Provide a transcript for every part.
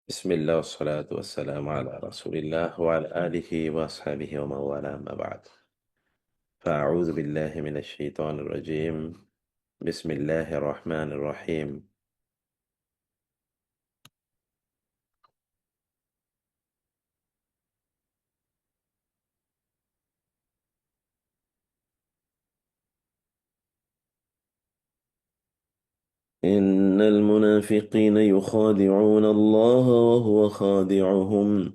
بسم الله والصلاة والسلام على رسول الله وعلى آله وأصحابه ومن والاه أما بعد فأعوذ بالله من الشيطان الرجيم بسم الله الرحمن الرحيم إن المنافقين يخادعون الله وهو خادعهم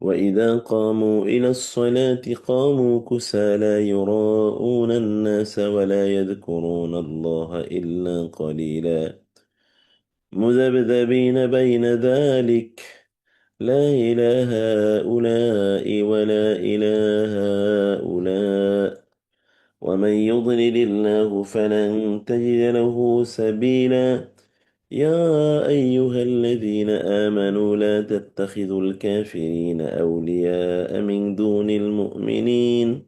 وإذا قاموا إلى الصلاة قاموا كسالى يراءون الناس ولا يذكرون الله إلا قليلا مذبذبين بين ذلك لا إله هؤلاء ولا إله هؤلاء ومن يضلل الله فلن تجد له سبيلا يا أيها الذين آمنوا لا تتخذوا الكافرين أولياء من دون المؤمنين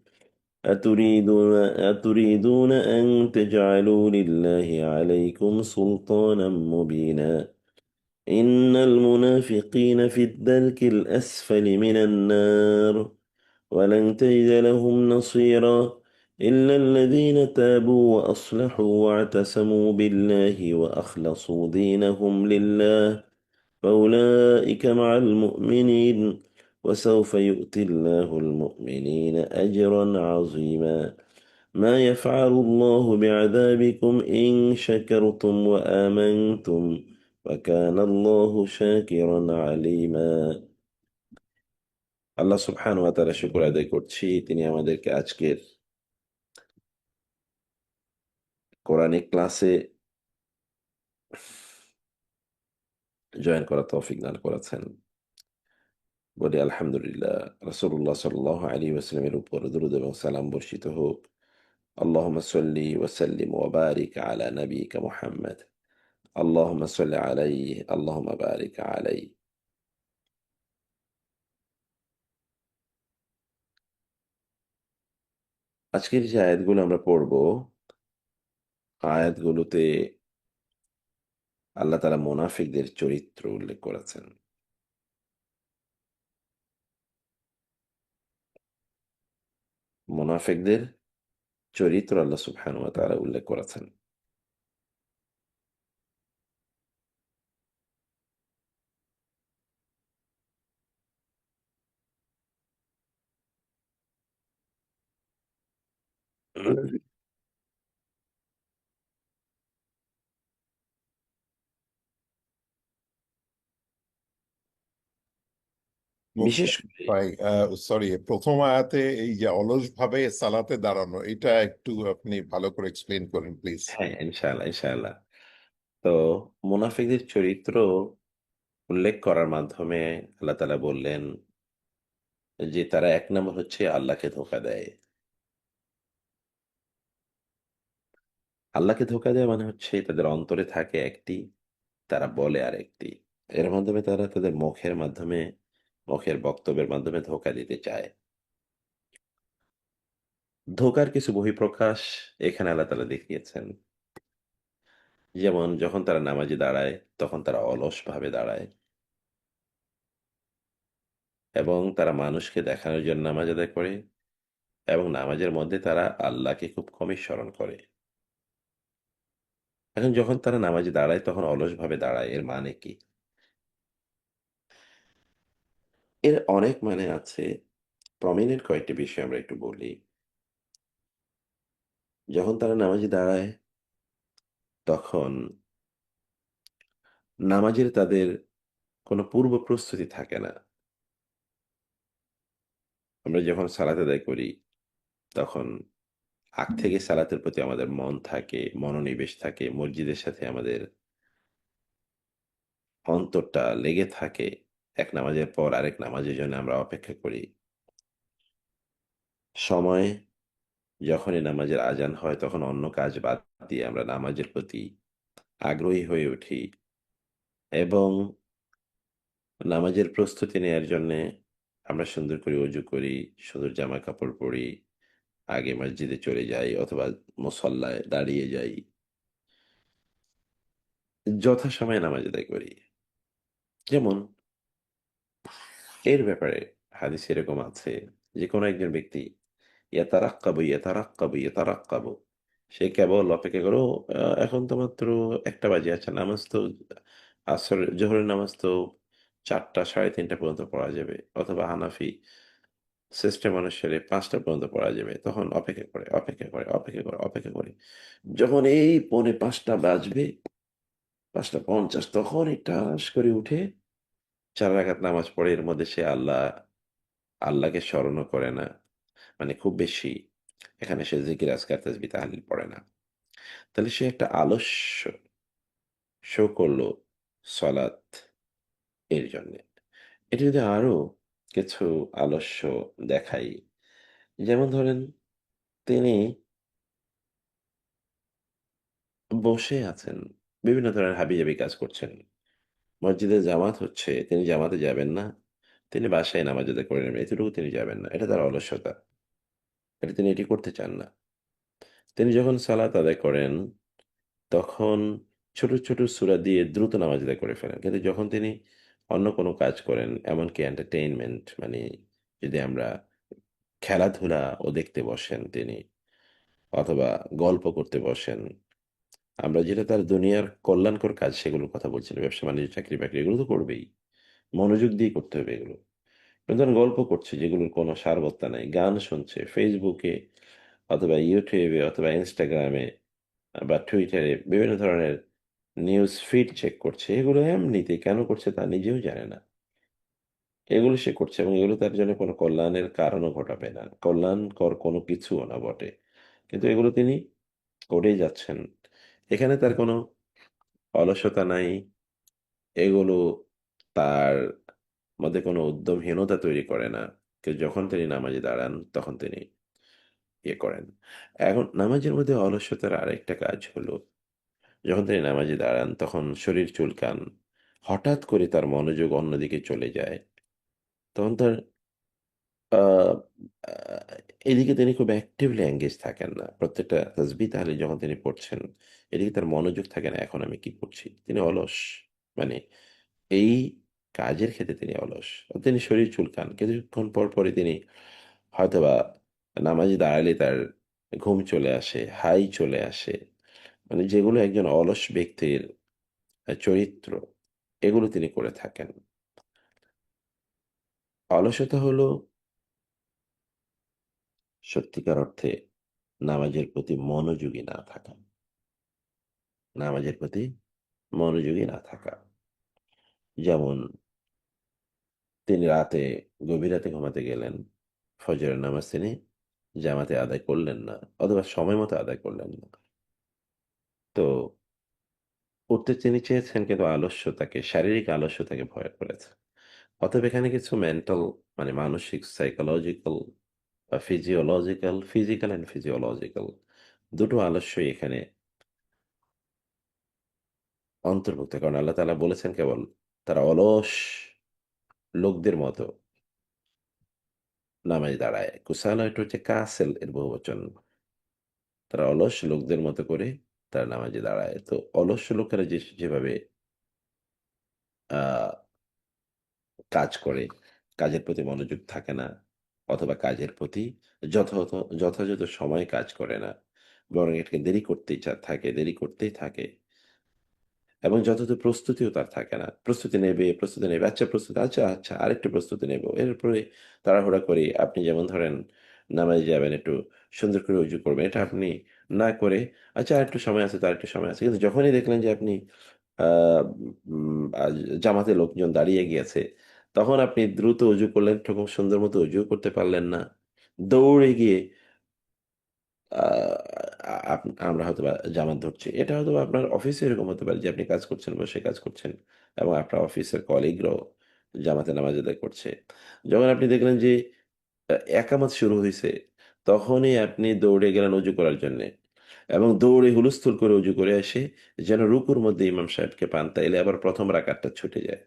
أتريدون أن تجعلوا لله عليكم سلطانا مبينا إن المنافقين في الدرك الأسفل من النار ولن تجد لهم نصيرا إلا الذين تابوا وأصلحوا واعتصموا بالله وأخلصوا دينهم لله فأولئك مع المؤمنين وسوف يؤتي الله المؤمنين أجرا عظيما ما يفعل الله بعذابكم إن شكرتم وآمنتم وكان الله شاكرا عليما আল্লাহ সুবহানাহু ওয়া তাআলা শুকর আদায় করছি তিনি আমাদেরকে আজকের কোরআনিক ক্লাসে জয়েন করার তৌফিক দান করেছেন বলি আলহামদুলিল্লাহ রাসূলুল্লাহ সাল্লাল্লাহু আলাইহি ওয়াসাল্লামের উপর দরুদ এবং সালাম বর্ষিত হোক আল্লাহুম্মা সাল্লি ওয়া সাল্লিম ওয়া বারিক আলা নাবিয়িকা মুহাম্মদ আল্লাহুম্মা সাল্লি আলাইহি আল্লাহুম্মা বারিক আলাইহি আজকের যে আয়াতগুলো আমরা পড়ব আয়াতগুলোতে আল্লাহ তাআলা মুনাফিকদের চরিত্র উল্লেখ করেছেন মুনাফিকদের চরিত্র আল্লাহ সুবহানাহু ওয়া তাআলা উল্লেখ করেছেন বিশেষ করে ভাই, সরি, প্রথম আয়াতে এই যে অলস ভাবে সালাতে দাঁড়ানো, এটা একটু আপনি ভালো করে এক্সপ্লেন করেন প্লিজ। হ্যাঁ, ইনশাআল্লাহ, ইনশাআল্লাহ। তো মুনাফিকদের চরিত্র উল্লেখ করার মাধ্যমে আল্লাহ তাআলা বললেন যে তারা ১ নম্বর হচ্ছে আল্লাহকে ধোঁকা দেয়। আল্লাহকে ধোঁকা দেয়া মানে হচ্ছে তাদের অন্তরে থাকে একটি, তারা বলে আরেকটি। এর মাধ্যমে তারা তাদের মুখের মাধ্যমে, মুখের বক্তব্যের মাধ্যমে ধোঁকা দিতে চায়। ধোঁকার কিছু বহিঃপ্রকাশ এখানে আল্লাহ তাআলা দেখিয়েছেন। যেমন যখন তারা নামাজে দাঁড়ায়, তখন তারা অলসভাবে দাঁড়ায় এবং তারা মানুষকে দেখানোর জন্য নামাজ আদায় করে এবং নামাজের মধ্যে তারা আল্লাহকে খুব কমই স্মরণ করে। এখন যখন তারা নামাজে দাঁড়ায় তখন অলসভাবে দাঁড়ায় এর মানে কি? এর অনেক মানে আছে। প্রমিনেন্ট কয়েকটি বিষয় আমরা একটু বলি। যখন তারা নামাজে দাঁড়ায় তখন নামাজের তাদের কোনো পূর্ব প্রস্তুতি থাকে না। আমরা যখন সালাত আদায় করি তখন আগ থেকে সালাতের প্রতি আমাদের মন থাকে, মনোনিবেশ থাকে, মসজিদের সাথে আমাদের অন্তরটা লেগে থাকে। এক নামাজের পর আরেক নামাজের জন্য আমরা অপেক্ষা করি। সময় যখনই নামাজের আজান হয় তখন অন্য কাজ বাদ দিয়ে আমরা নামাজের প্রতি আগ্রহী হয়ে উঠি এবং নামাজের প্রস্তুতি নেয়ার জন্যে আমরা সুন্দর করে অজু করি, সুন্দর জামা কাপড় পরি, আগে মসজিদে চলে যাই অথবা মুসল্লায় দাঁড়িয়ে যাই। যথাসময়ে নামাজ আদায় করি। যেমন এর ব্যাপারে হাদিসে এরকম আছে যে কোনো একজন ব্যক্তি ইয়াতারাক্কাবু, ইয়াতারাক্কাবু, ইয়াতারাক্কাবু। সে কেবল অপেক্ষা করো, এখন তো মাত্র ১টা বাজে আছে। নামাজ তো আসর জোহরের নামাজ তো ৪টা ৩:৩০ পর্যন্ত পড়া যাবে। অথবা হানাফি সিস্টেম অনুসারে ৫টা পর্যন্ত পড়া যাবে। তখন অপেক্ষা করে, অপেক্ষা করে, অপেক্ষা করে, অপেক্ষা করে। যখন এই পৌনে ৫টা বাজবে, ৫টা ৫০, তখনই টাস করে উঠে ৪ রাকাত নামাজ পড়ে। এর মধ্যে সে আল্লাহকে স্মরণও করে না। মানে খুব বেশি এখানে সে জিকির আজকার তাসবিহ তাহলিল পড়ে না। তাহলে সে একটা আলস্য শো করলো সলাৎ এর জন্যে। এটা যদি আরো কিছু আলস্য দেখাই, যেমন ধরেন তিনি বসে আছেন, বিভিন্ন ধরনের হাবিজাবি কাজ করছেন। মসজিদে জামাত হচ্ছে, তিনি জামাতে যাবেন না। তিনি বাসায় নামাজ আদায় করে নেবেন। এতটুকু তিনি যাবেন না। এটা তার অলস্যতা। এটা তিনি এটি করতে চান না। তিনি যখন সালাত আদায় করেন তখন ছোট, ছোট সূরা দিয়ে দ্রুত নামাজ আদায় করে ফেলেন। কিন্তু যখন তিনি অন্য কোনো কাজ করেন, এমনকি entertainment মানে যদি আমরা খেলাধুলাও দেখতে বসেন তিনি, অথবা গল্প করতে বসেন, আমরা যেটা তার দুনিয়ার কল্যাণকর কাজ সেগুলোর কথা বলছি না। ব্যবসা-বাণিজ্য, চাকরি-বাকরি এগুলো তো করবেই। মনোযোগ দিয়ে করতে হবে এগুলো। কিন্তু ধরেন গল্প করছে যেগুলোর কোনো সারবত্তা নাই, গান শুনছে ফেসবুকে অথবা ইউটিউবে অথবা ইনস্টাগ্রামে বা টুইটারে বিভিন্ন ধরনের নিউজ ফিড চেক করছে। এগুলো এমনিতে কেন করছে তা নিজেও জানে না। এগুলো সে করছে এবং এগুলো তার জন্য কোনো কল্যাণের কারণও ঘটাবে না। কল্যাণকর কোনো কিছুও না বটে। কিন্তু এগুলো তিনি করেই যাচ্ছেন। এখানে তার কোনো অলসতা নাই। এগুলো তার মধ্যে কোনো উদ্যমহীনতা তৈরি করে না। যখন তিনি নামাজে দাঁড়ান তখন তিনি করেন। এখন নামাজের মধ্যে অলসতার আরেকটা কাজ হলো, যখন তিনি নামাজে দাঁড়ান তখন শরীর চুলকান। হঠাৎ করে তার মনোযোগ অন্যদিকে চলে যায়। তখন তার আ আ এদিকে তিনি খুব অ্যাক্টিভলি এনগেজ থাকেন না। প্রত্যেকটা তাসবিহ তাহলিল যখন তিনি পড়ছেন, এদিকে তার মনোযোগ থাকে না এখন আমি কি করছি? তিনি অলস। মানে এই কাজের ক্ষেত্রে তিনি অলস। তিনি শরীর চুলকান। কিছুক্ষণ পরই তিনি হয়তোবা নামাজে দাঁড়ালে তার ঘুম চলে আসে, হাই চলে আসে। মানে যেগুলো একজন অলস ব্যক্তির চরিত্র, এগুলো তিনি করে থাকেন। অলসতা হলো সত্যিকার অর্থে নামাজের প্রতি মনোযোগী না থাকা। নামাজের প্রতি মনোযোগী না থাকা। যেমন তিনি গভীর রাতে ঘুমাতে গেলেন। ফজরের নামাজ তিনি জামাতে আদায় করলেন না অথবা সময় মতো আদায় করলেন না। তো উঠতে তিনি চেয়েছেন কিন্তু শারীরিক আলস্য তাকে ভয় করেছে। অতএব এখানে কিছু মেন্টাল মানে মানসিক সাইকোলজিক্যাল বা ফিজিক্যাল অ্যান্ড ফিজিওলজিক্যাল দুটো আলস্যই এখানে অন্তর্ভুক্ত। কারণ আল্লাহ তাআলা বলেছেন কেবল তারা অলস লোকদের মতো নামাজে দাঁড়ায়। কুসালা এটা হচ্ছে কাসেল এর বহুবচন। তারা অলস লোকদের মতো করে তারা নামাজে দাঁড়ায়। তো অলস লোকেরা যেভাবে আ কাজ করে, কাজের প্রতি মনোযোগ থাকে না অথবা কাজের প্রতি যথাযথ যথাযথ সময়ে কাজ করে না। বরং এটাকে দেরি করতেই থাকে, দেরি করতেই থাকে। এবং যথাযথ প্রস্তুতিও তার থাকে না। প্রস্তুতি নেবে। আচ্ছা প্রস্তুতি, আচ্ছা আরেকটু প্রস্তুতি নেব। এরপরে তাড়াহুড়া করে আপনি যেমন ধরেন নামাজে যাবেন, একটু সুন্দর করে অজু করবেন। এটা আপনি না করে আচ্ছা আরেকটু সময় আছে, তো আরেকটু সময় আছে। কিন্তু যখনই দেখলেন যে আপনি আ জামাতে লোকজন দাঁড়িয়ে গিয়েছে, তখন আপনি দ্রুত অজু করলেন, খুব সুন্দর মতো অজুও করতে পারলেন না। দৌড়ে গিয়ে আ আমরা হয়তোবা জামাত ধরছি। এটা হয়তোবা আপনার অফিসে এরকম হতে পারে যে আপনি কাজ করছেন, বসে কাজ করছেন এবং আপনার অফিসের কলিগরাও জামাতে নামাজ আদায় করছে। যখন আপনি দেখলেন যে একামত শুরু হইছে, তখনই আপনি দৌড়ে গেলেন অজু করার জন্যে এবং দৌড়ে হুলস্থুল করে অজু করে এসে যেন রুকুর মধ্যে ইমাম সাহেবকে পান, তাইলে আবার ১ম রাকাতটা ছুটে যায়।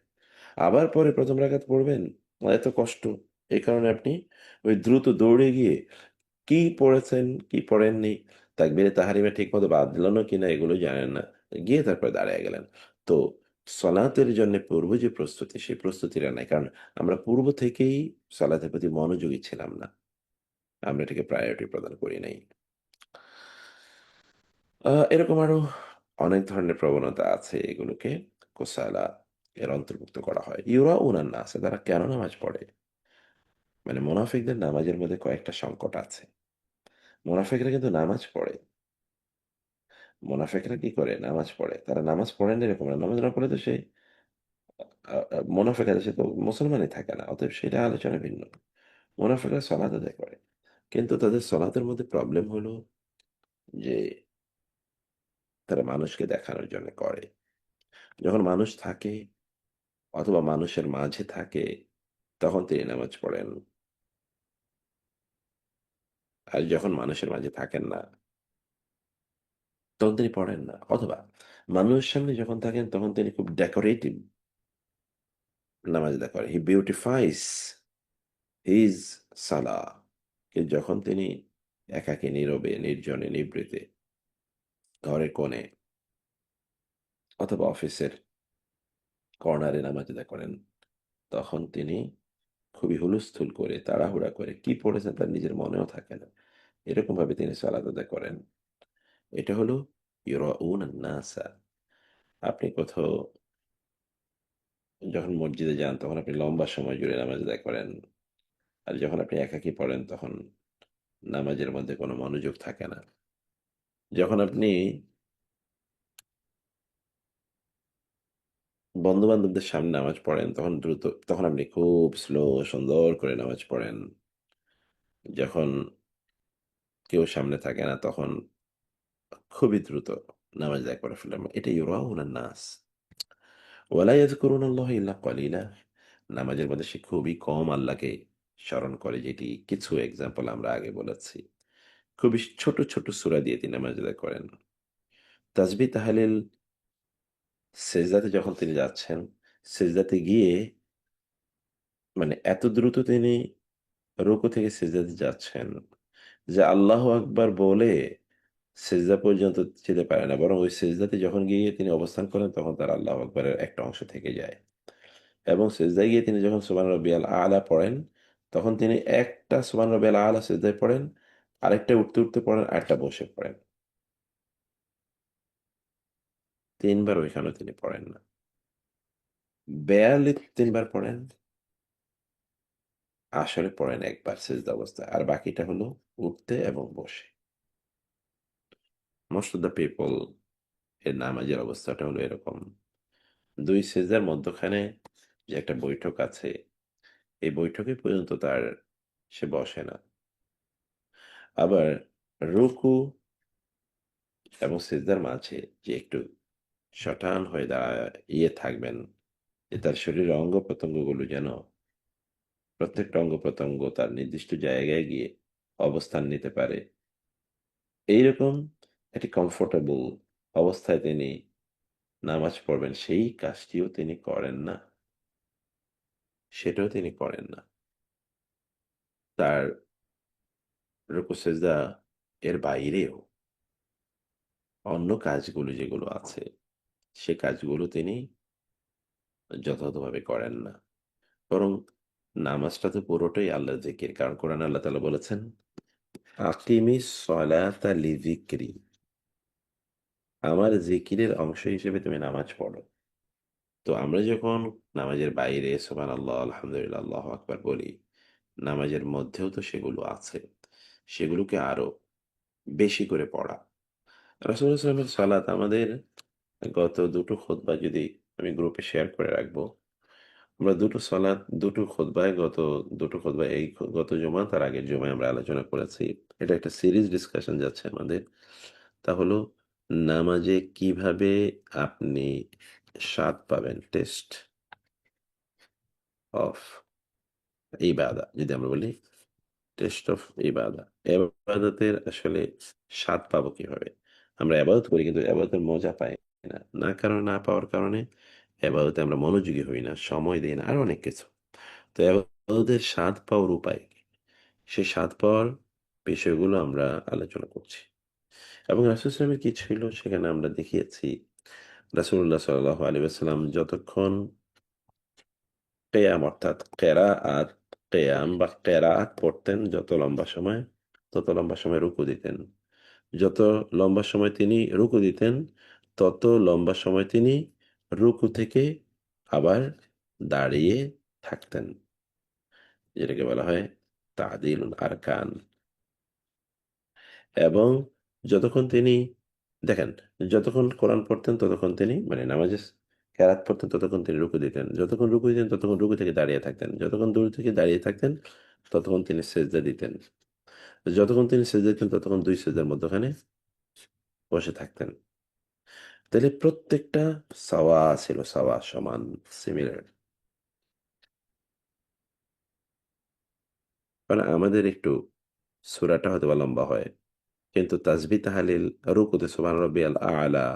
আবার পরে ১ম রাকাত পড়বেন, এত কষ্ট। এই কারণে আপনি ওই দ্রুত দৌড়ে গিয়ে কি পড়েছেন, কি পড়েননি, তাকবীরে তাহরিমা ঠিকমতো বাদলানো কিনা এগুলো জানেন না। গিয়ে তারপরে দাঁড়ায় গেলেন। তো সলাতের জন্য পূর্ব যে প্রস্তুতি, সেই প্রস্তুতিটা নাই। কারণ আমরা পূর্ব থেকেই সলাতের প্রতি মনোযোগী ছিলাম না। আমরা এটাকে প্রায়োরিটি প্রদান করি নাই। এরকম আরো অনেক ধরনের প্রবণতা আছে, এগুলোকে কোসালা এর অন্তর্ভুক্ত করা হয়। ইউরাউনান নাস, তারা কেন নামাজ পড়ে? মানে মুনাফিকদের নামাজের মধ্যে কয়েকটা সংকট আছে। মুনাফিকরা কিন্তু নামাজ পড়ে। মুনাফিকরা কি করে? নামাজ পড়ে। তারা নামাজ পড়ে না এরকম না। নামাজ না পড়লে তো সে মুনাফিক আছে, সে তো মুসলমানই থাকে না। অতএব সেটা আলোচনা ভিন্ন। মুনাফিকরা সলাত আদায় করে। কিন্তু তাদের সলাতের মধ্যে প্রবলেম হলো যে তারা মানুষকে দেখানোর জন্য করে। যখন মানুষ থাকে অথবা মানুষের মাঝে থাকে, তখন তিনি নামাজ পড়েন। আর যখন মানুষের মাঝে থাকেন না, তখন তিনি পড়েন না। অথবা মানুষের সামনে যখন থাকেন, তখন তিনি খুব ডেকোরেটিভ নামাজ আদায় করেন। হি বিউটিফাইস হিজ সালাহ। কিন্তু যখন তিনি একাকী, নীরবে, নির্জনে, নিভৃতে, ঘরের কোণে অথবা অফিসের কর্নারে নামাজ আদায় করেন, তখন তিনি খুবই হুলস্থুল করে, তাড়াহুড়া করে কি পড়েছেন তার নিজের মনেও থাকে না। এরকম ভাবে তিনি সালাত আদায় করেন। এটা হলো ইউরাউন নাসা। আপনি কোথাও যখন মসজিদে যান, তখন আপনি লম্বা সময় জুড়ে নামাজ আদায় করেন। আর যখন আপনি একাকী পড়েন, তখন নামাজের মধ্যে কোনো মনোযোগ থাকে না। যখন আপনি বন্ধু বান্ধবদের সামনে নামাজ পড়েন, তখন দ্রুত, তখন আপনি খুব স্লো, সুন্দর করে নামাজ পড়েন। যখন কেউ সামনে থাকে না, তখন খুবই দ্রুত নামাজ আদায় করে ফেলেন। এটা ইউরাউন নাস ওয়ালা ইয়াযকুরুনাল্লাহ ইল্লা কলিলা। নামাজের মধ্যে সে খুবই কম আল্লাহকে স্মরণ করে, যেটি কিছু এক্সাম্পল আমরা আগে বলেছি। খুবই ছোট ছোট সূরা দিয়ে তিনি নামাজ আদায় করেন। তাসবিহ তাহলিল, সেজদাতে যখন তিনি যাচ্ছেন, সেজদাতে গিয়ে মানে এত দ্রুত তিনি রুকু থেকে সিজদাতে যাচ্ছেন যে আল্লাহু আকবার বলে সিজদা পর্যন্ত যেতে পারে না। বরং ওই সিজদাতে যখন গিয়ে তিনি অবস্থান করেন, তখন তার আল্লাহু আকবারের একটা অংশ থেকে যায়। এবং সিজদায় গিয়ে তিনি যখন সুবহান রাব্বিয়াল আ'লা পড়েন, তখন তিনি একটা সুবহান রাব্বিয়াল আ'লা সিজদায় পড়েন, আরেকটা উঠতে, উঠতে পড়েন, আরেকটা বসে পড়েন। ৩ বার ওইখানেও তিনি পড়েন না। বেয়ারলি ৩ বার পড়েন, আসলে পড়েন ১ বার সিজদা অবস্থায়। আর বাকিটা হলো উঠতে এবং বসে। মোস্ট অফ দ্য পিপল এর নামাজের অবস্থাটা হলো এরকম। ২ সেজদার মধ্যখানে যে একটা বৈঠক আছে, এই বৈঠকে পর্যন্ত সে বসে না। আবার রুকু এবং সিজদার মাঝে যে একটু শটান হয়ে থাকবেন, যে তার শরীরের অঙ্গ প্রত্যঙ্গগুলো যেন প্রত্যেকটা অঙ্গ প্রত্যঙ্গ তার নির্দিষ্ট জায়গায় গিয়ে অবস্থান নিতে পারে, এইরকম একটি কমফোর্টেবল অবস্থায় তিনি নামাজ পড়বেন, সেই কাজটিও তিনি করেন না। সেটাও তিনি করেন না। তার রুকু সেজদা এর বাইরেও অন্য কাজগুলো যেগুলো আছে, সে কাজগুলো তিনি যথাযথভাবে করেন না। বরং নামাজটা তো পুরোটাই আল্লাহর জিকির। কারণ কোরআনে আল্লাহ তাআলা বলেছেন, আকিমিস সলাতা লিযিকরি। আমার জিকিরের অংশ হিসেবে তুমি নামাজ পড়ো। তো আমরা যখন নামাজের বাইরে সুবহানাল্লাহ, আলহামদুলিল্লাহ, আল্লাহু আকবার বলি, নামাজের মধ্যেও তো সেগুলো আছে। সেগুলোকে আরো বেশি করে পড়া। রাসূলুল্লাহ সাল্লাল্লাহু আলাইহি ওয়াসাল্লামের সালাত আমাদের গত দুটো খুতবা যদি আমি গ্রুপে শেয়ার করে রাখবো। আমরা দুটো খুতবায়, গত দুটো খুতবায়, গত জুমা, তার আগের জুমায় আমরা আলোচনা করেছি। এটা একটা সিরিজ ডিসকাশন যাচ্ছে আমাদের। তা হলো নামাজে কিভাবে আপনি স্বাদ পাবেন, টেস্ট অফ ইবাদা, যদি আমরা বলি টেস্ট অফ ইবাদা। এবাদতের আসলে স্বাদ পাবো কিভাবে? আমরা এবাদত করি কিন্তু এবাদতের মজা পাই না। না পাওয়ার কারণে এবাদতে আমরা মনোযোগী হই না, সময় দিই না, আরো অনেক কিছু। তো এবাদতের স্বাদ পাওয়ার উপায় কি? সেই স্বাদ পাওয়ার বিষয়গুলো আমরা আলোচনা করছি। এবং রাসূল সাল্লাল্লাহু আলাইহি ওয়াসাল্লামের কি ছিল সেখানে আমরা দেখিয়েছি। রাসূলুল্লাহ সাল্লাল্লাহু আলাইহি ওয়াসাল্লাম যতক্ষণ কেয়াম অর্থাৎ কেরাআত, কেয়াম বা কেরাআত পড়তেন যত লম্বা সময়, তত লম্বা সময় রুকু দিতেন। যত লম্বা সময় তিনি রুকু দিতেন, তত লম্বা সময় তিনি রুকু থেকে আবার দাঁড়িয়ে থাকতেন। যেটাকে বলা হয় তা'দিলুল আরকান। এবং যতক্ষণ তিনি দেখেন, যতক্ষণ কোরআন পড়তেন ততক্ষণ তিনি মানে নামাজে কেরাত পড়তেন ততক্ষণ তিনি রুকু দিতেন। যতক্ষণ রুকু দিতেন ততক্ষণ রুকু থেকে দাঁড়িয়ে থাকতেন। যতক্ষণ দূর থেকে দাঁড়িয়ে থাকতেন ততক্ষণ তিনি সেজদা দিতেন। যতক্ষণ তিনি সেজদা দিতেন ততক্ষণ ২ সেজদার মধ্যখানে বসে থাকতেন। তাইলে প্রত্যেকটা সাওয়া ছিল, সাওয়া সমান, সিমিলার। কারণ আমাদের একটু সূরাটা হয়তোবা লম্বা হয়। কিন্তু তাসবিহ তাহলিল রুকুতে সুবহান রাব্বিয়াল আ'লা,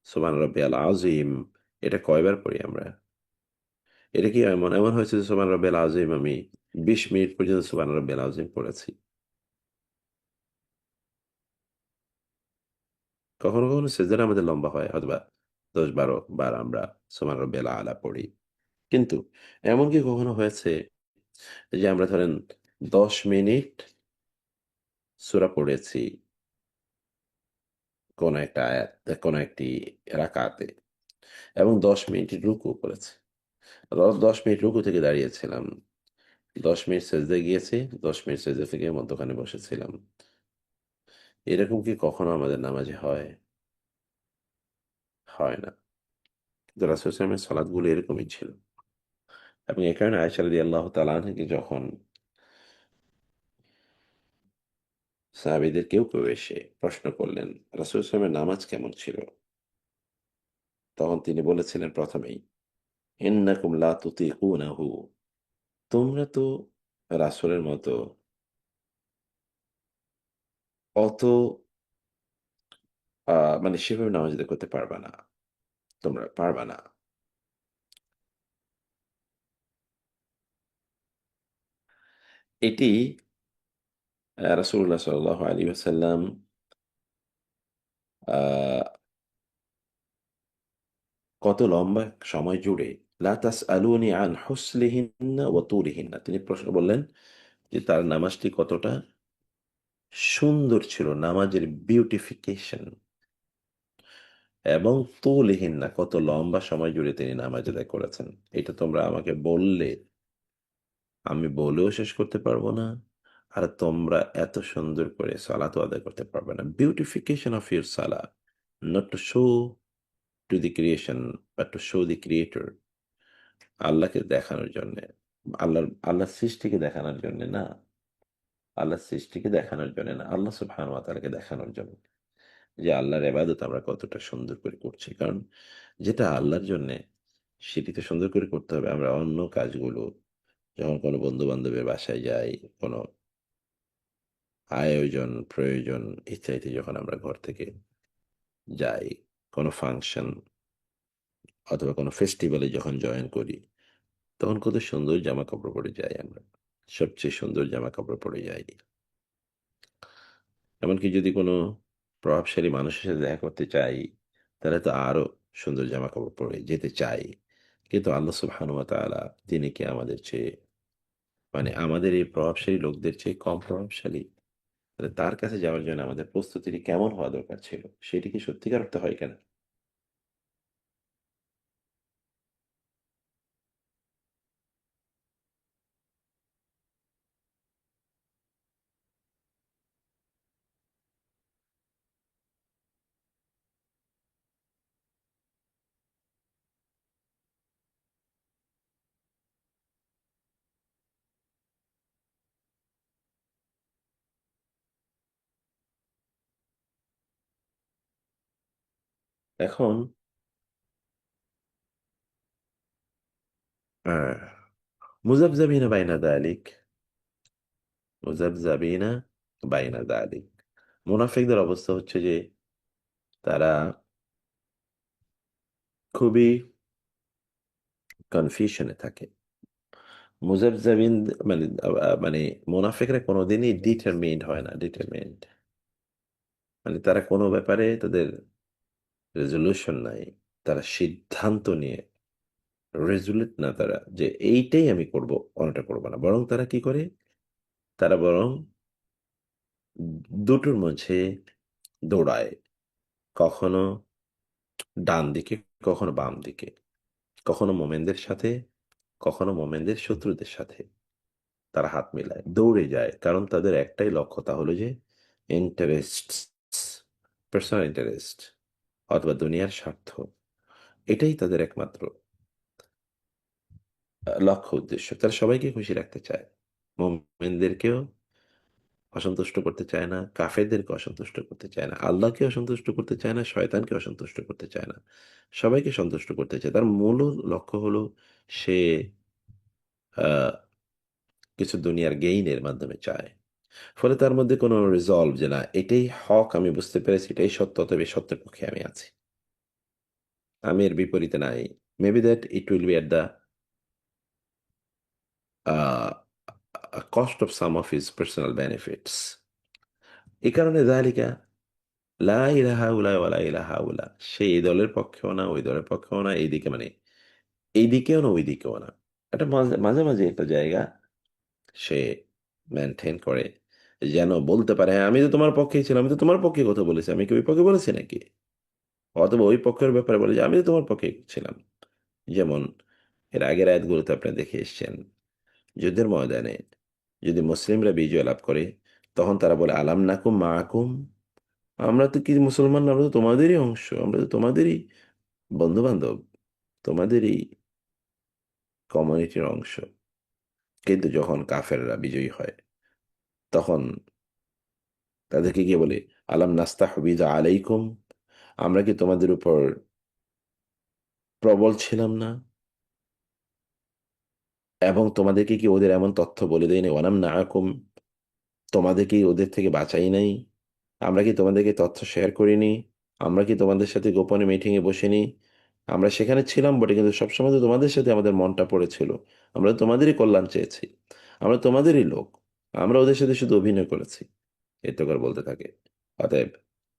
সুবহান রাব্বিয়াল আযীম এটা কয়বার পড়ি আমরা? এটা কি এমন হয়েছে যে সুবহান রাব্বিয়াল আযীম আমি ২০ মিনিট পর্যন্ত সুবহান রাব্বিয়াল আযীম পড়েছি। কখনো সিজদাটা আমাদের লম্বা হয় হয়তোবা ১০-১২ বার আমরা সুবহান রাব্বিয়াল আ'লা পড়ি। কিন্তু এমন কি কখনো হয়েছে যে আমরা ধরেন ১০ মিনিট সূরা পড়েছি কোন একটা আয়াত, কোন একটি রাকাতে এবং ১০ মিনিট রুকু করেছি। ১০ মিনিট রুকু থেকে দাঁড়িয়েছিলাম। ১০ মিনিট সেজদায় গিয়েছি, ১০ মিনিট সেজদা থেকে মধ্যখানে বসেছিলাম। এরকম কি কখনো আমাদের নামাজে হয়? হয় না। কিন্তু রাসূল সাল্লাল্লাহু আলাইহি ওয়াসাল্লামের সালাতগুলো এরকমই ছিল। এবং এ কারণে আয়েশা রাদিয়াল্লাহু তাআলা আনহাকে যখন সাহাবীদের কেউ এসে প্রশ্ন করলেন, রাসূল সাল্লাল্লাহু আলাইহি ওয়াসাল্লামের নামাজ কেমন ছিল? তখন তিনি বলেছিলেন ১ম এই, "ইন্নাকুম লা তুতিকুনাহু" তোমরা তো রাসূলের মতো অত আ মানে সেভাবে নামাজ আদায় করতে পারবা না। তোমরা পারবা না। এটি রাসূলুল্লাহ সাল্লাল্লাহু আলাইহি ওয়াসাল্লাম আ কত লম্বা সময় জুড়ে লা তাসআলুনি আন হুসনিহিন্না ওয়া তুলিহিন্না তিনি প্রশ্ন বললেন যে তার নামাজটি কতটা সুন্দর ছিল, নামাজের বিউটিফিকেশন এবং তুলিহিন্না কত লম্বা সময় জুড়ে তিনি নামাজ আদায় করেছেন। এটা তোমরা আমাকে বললে আমি বলেও শেষ করতে পারবো না। আর তোমরা এত সুন্দর করে সালাতও আদায় করতে পারবে না। Beautification of your Salah, not to show to the creation, but to show the creator. আল্লাহকে দেখানোর জন্যে। আল্লাহর সৃষ্টিকে দেখানোর জন্যে না। আল্লাহর সৃষ্টিকে দেখানোর জন্যে না। আল্লাহ সুবহানাহু ওয়া তাআলাকে দেখানোর জন্য। যে আল্লাহর ইবাদত আমরা কতটা সুন্দর করে করছি। কারণ যেটা আল্লাহর জন্যে সেটি তো সুন্দর করে করতে হবে। আমরা অন্য কাজগুলো যখন কোনো বন্ধু-বান্ধবের বাসায় যাই, কোনো আয়োজন, প্রয়োজন ইত্যাদি যখন আমরা ঘর থেকে যাই, কোনো ফাংশন অথবা কোনো ফেস্টিভ্যালে যখন জয়েন করি, তখন কত সুন্দর জামাকাপড় পরে যাই আমরা। সবচেয়ে সুন্দর জামাকাপড় পরে যাই। এমনকি যদি কোনো প্রভাবশালী মানুষের সাথে দেখা করতে চাই, তাহলে তো আরো সুন্দর জামাকাপড় পরে যেতে চাই। কিন্তু আল্লাহ সুবহানাহু ওয়া তাআলা তিনি কি আমাদের চেয়ে মানে আমাদের এই প্রভাবশালী লোকদের চেয়ে কম প্রভাবশালী? তাহলে তার কাছে যাওয়ার জন্য আমাদের প্রস্তুতিটি কেমন হওয়া দরকার ছিল? সেটি কি সত্যিকার অর্থে হয় কিনা? এখন আ মুযাবযাবিনা বাইনা যালিক, মুযাবযাবিনা বাইনা যালিক। মুনাফিকদের অবস্থা হচ্ছে যে তারা খুবই কনফিউশন এ থাকে। মুযাবযাবিন মানে মানে মুনাফিকরা কোনদিনই ডিটারমিন্ড হয় না, ডিটারমিন্ড। মানে তারা কোন ব্যাপারে তাদের রেজোলিউশন নাই। তারা সিদ্ধান্ত নিয়ে রেজুলেট না তারা যে এইটাই আমি করব, অন্যটা করব না। বরং তারা কি করে? তারা বরং দুটোর মাঝে দৌড়ায়। কখনো ডান দিকে, কখনো বাম দিকে। কখনো মোমেনদের সাথে, কখনো মোমেনদের শত্রুদের সাথে তারা হাত মিলায়, দৌড়ে যায়। কারণ তাদের একটাই লক্ষ্য, তা হলো যে ইন্টারেস্ট, পার্সোনাল ইন্টারেস্ট অথবা দুনিয়ার স্বার্থ। এটাই তাদের একমাত্র লক্ষ্য, উদ্দেশ্য। তারা সবাইকে খুশি রাখতে চায়। মোমেনদেরকেও অসন্তুষ্ট করতে চায় না, কাফেরদেরকে অসন্তুষ্ট করতে চায় না, আল্লাহকে অসন্তুষ্ট করতে চায় না, শয়তানকে অসন্তুষ্ট করতে চায় না। সবাইকে সন্তুষ্ট করতে চায়। তার মূল লক্ষ্য হলো সে আহ, কিছু দুনিয়ার গেইনের মাধ্যমে চায়। ফলে তার মধ্যে কোনো রিজলভ যে না এটাই হক, আমি বুঝতে পেরেছি এটাই সত্য, তবে সত্যের পক্ষে আমি আছি, আমি এর বিপরীতে নাই। Maybe that it will be at the cost of some of his personal benefits. এই কারণে যালিকা লা ইলাহা উলা ওয়ালা ইলাহা উলা, সে এই দলের পক্ষেও না, ওই দলের পক্ষেও না, এইদিকে মানে এইদিকেও না, ওইদিকেও না। এটা মাঝামাঝি একটা জায়গা সে মেনটেন করে, যেন বলতে পারে হ্যাঁ আমি তো তোমার পক্ষেই ছিলাম, আমি তো তোমার পক্ষে কথা বলেছি, আমি কি ওই পক্ষে বলেছি নাকি? অথবা ওই পক্ষের ব্যাপারে বলে যে আমি তো তোমার পক্ষে ছিলাম। যেমন এর আগের আয়াতগুলোতে আপনি দেখে এসছেন, যুদ্ধের ময়দানে যদি মুসলিমরা বিজয় লাভ করে, তখন তারা বলে আলাম নাকুম মাকুম, আমরা তো কি মুসলমান না? আমরা তো তোমাদেরই অংশ, আমরা তো তোমাদেরই বন্ধু বান্ধব, তোমাদেরই কমিউনিটির অংশ। কিন্তু যখন কাফেররা বিজয়ী হয়, তখন তাদেরকে গিয়ে বলে আলাম নাস্তাহবিজ আলাইকুম, আমরা কি তোমাদের উপর প্রবল ছিলাম না? এবং তোমাদেরকে কি ওদের এমন তথ্য বলে দেয়নি? ওয়ানাম নাকুম, তোমাদের কি ওদের থেকে বাঁচাই নাই? আমরা কি তোমাদেরকে তথ্য শেয়ার করিনি? আমরা কি তোমাদের সাথে গোপনে মিটিংয়ে বসিনি? আমরা সেখানে ছিলাম বটে, কিন্তু সবসময় তো তোমাদের সাথে আমাদের মনটা পড়েছিল। আমরা তোমাদেরই কল্যাণ চেয়েছি, আমরা তোমাদেরই লোক, আমরা ওদের সাথে শুধু অভিনয় করেছি। এ তো করে বলতে থাকে। অতএব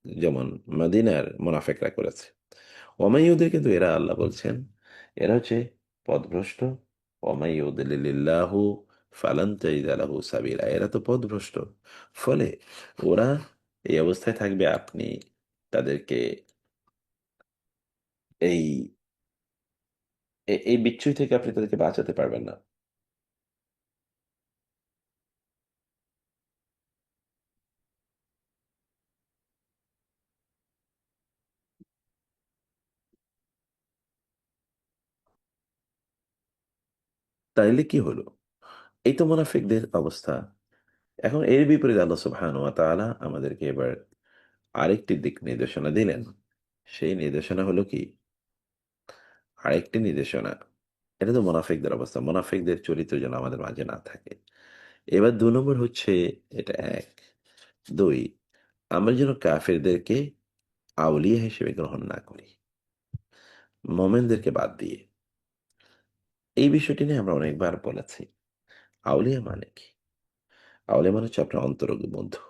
যেমন মদিনার মোনাফেকরা করেছে, ওমাইয়ুদের, কিন্তু এরা আল্লাহ বলছেন এরা হচ্ছে পথভ্রষ্ট। ওমাইয়ুদিল্লাহু ফালান তাজিদা লাহু সাবিলা, এরা তো পথভ্রষ্ট। ফলে ওরা এই অবস্থায় থাকবে, আপনি তাদেরকে এই এই বিচ্যুতি থেকে আপনি তাদেরকে বাঁচাতে পারবেন না। তাইলে কি হলো? এই তো মুনাফিকদের অবস্থা। এখন এর বিপরীতে আল্লাহ সুবহানাহু ওয়া তাআলা আমাদেরকে এবার আরেকটি দিক নির্দেশনা দিলেন। সেই নির্দেশনা হলো কি? আরেকটি নির্দেশনা, এটা তো মুনাফিকদের অবস্থা, মুনাফিকদের চরিত্র যেন আমাদের মাঝে না থাকে। এবার ২ নম্বর হচ্ছে, এটা ১। ২, আমরা যেন কাফেরদেরকে আউলিয়া হিসেবে গ্রহণ না করি, মোমেনদেরকে বাদ দিয়ে। এই বিষয়টি নিয়ে আমরা অনেকবার বলেছি। আউলিয়া মানে কি? আউলিয়া মানে হচ্ছে আপনার অন্তরঙ্গ বন্ধু,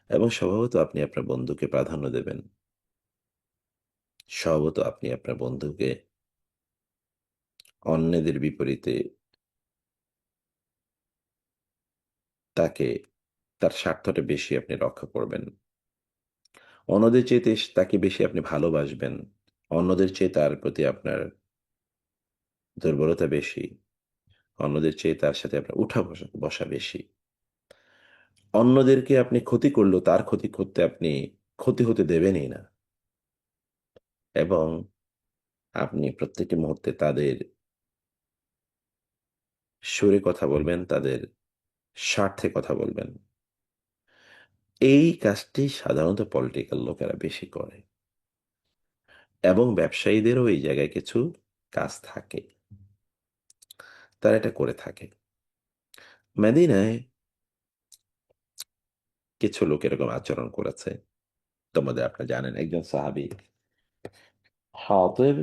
এবং স্বভাবত আপনি আপনার বন্ধুকে প্রাধান্য দেবেন। স্বভাবত আপনি আপনার বন্ধুকে অন্যদের বিপরীতে তাকে, তার স্বার্থটা বেশি আপনি রক্ষা করবেন। অন্যদের চাইতে তাকে বেশি আপনি ভালোবাসবেন। অন্যদের চেয়ে তার প্রতি আপনার দুর্বলতা বেশি। অন্যদের চেয়ে তার সাথে আপনার উঠা বসা বসা বেশি। অন্যদেরকে আপনি ক্ষতি করলেও তার ক্ষতি করতে আপনি ক্ষতি হতে দেবেনই না। এবং আপনি প্রত্যেকটি মুহূর্তে তাদের সুরে কথা বলবেন, তাদের স্বার্থে কথা বলবেন। এই কাজটি সাধারণত পলিটিক্যাল লোকেরা বেশি করে, এবং ব্যবসায়ীদেরও এই জায়গায় কিছু কাজ থাকে, তারা এটা করে থাকে। মদিনায় কিছু লোক এরকম আচরণ করেছে। তোমাদের আপনারা জানেন একজন সাহাবী হাতিব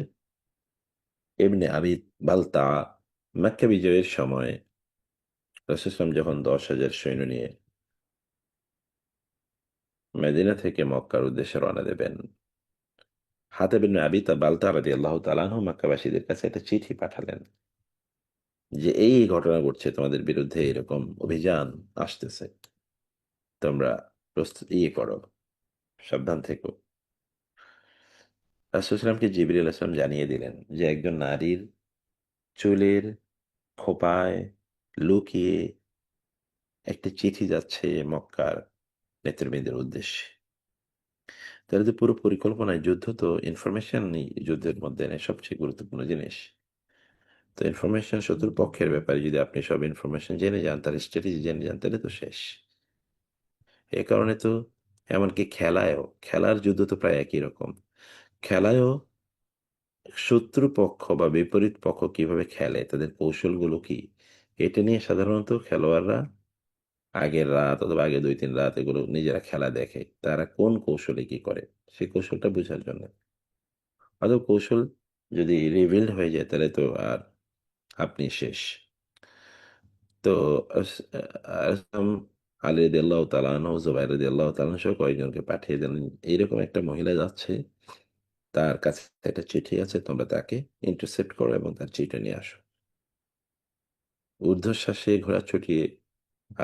ইবনে আবি বালতা, মক্কা বিজয়ের সময় রাসূল সাল্লাল্লাহু আলাইহি ওয়াসাল্লাম যখন ১০,০০০ সৈন্য নিয়ে মদিনা থেকে মক্কার উদ্দেশ্যে রওনা দেবেন, হাতেব ইবনে আবি বালতা রাদিয়াল্লাহু তাআলা আনহু মক্কাবাসীদের কাছে একটা চিঠি পাঠালেন যে, এই ঘটনা ঘটছে তোমাদের বিরুদ্ধে এরকম অভিযান আসতেছে। তোমরা করো, সাবধান থেকো। রাসূল সাল্লাল্লাহু আলাইহি ওয়াসাল্লামকে জিবরিল আলাইহিস সালাম জানিয়ে দিলেন যে, একজন নারীর চুলের খোঁপায় লুকিয়ে একটা চিঠি যাচ্ছে মক্কার নেতৃবৃন্দের উদ্দেশ্যে। তাহলে তো পুরো পরিকল্পনায় যুদ্ধ তো ইনফরমেশনই যুদ্ধের মধ্যে সবচেয়ে গুরুত্বপূর্ণ জিনিস। তো ইনফরমেশন শত্রুর পক্ষের ব্যাপারে যদি আপনি সব ইনফরমেশন জেনে যান, তার স্ট্র্যাটেজি জেনে যান, তাহলে তো শেষ। এ কারণে তো এমনকি খেলার যুদ্ধ তো প্রায় একই রকম। খেলায়ও শত্রু পক্ষ বা বিপরীত পক্ষ কিভাবে খেলে, তাদের কৌশলগুলো কি, এটা নিয়ে সাধারণত খেলোয়াড়রা আগের রাত অথবা আগে ২-৩ রাত এগুলো নিজেরা খেলা দেখে। তারা কোন কৌশলে কি করে, সেই কৌশলটা বোঝার জন্য। কৌশল যদি রিভিলড হয়ে যায় তাহলে তো আর আপনি শেষ। তো আসলাম আলী রাদিয়াল্লাহু তাআলা আনহু, জুবাইর রাদিয়াল্লাহু তাআলা আনহু সহ কয়েকজনকে পাঠিয়ে দিলেন। এইরকম একটা মহিলা যাচ্ছে, তার কাছে একটা চিঠি আছে, তোমরা তাকে ইন্টারসেপ্ট করো এবং তার চিঠিটা নিয়ে আসো। ঊর্ধ্বশ্বাসে ঘোড়া ছুটিয়ে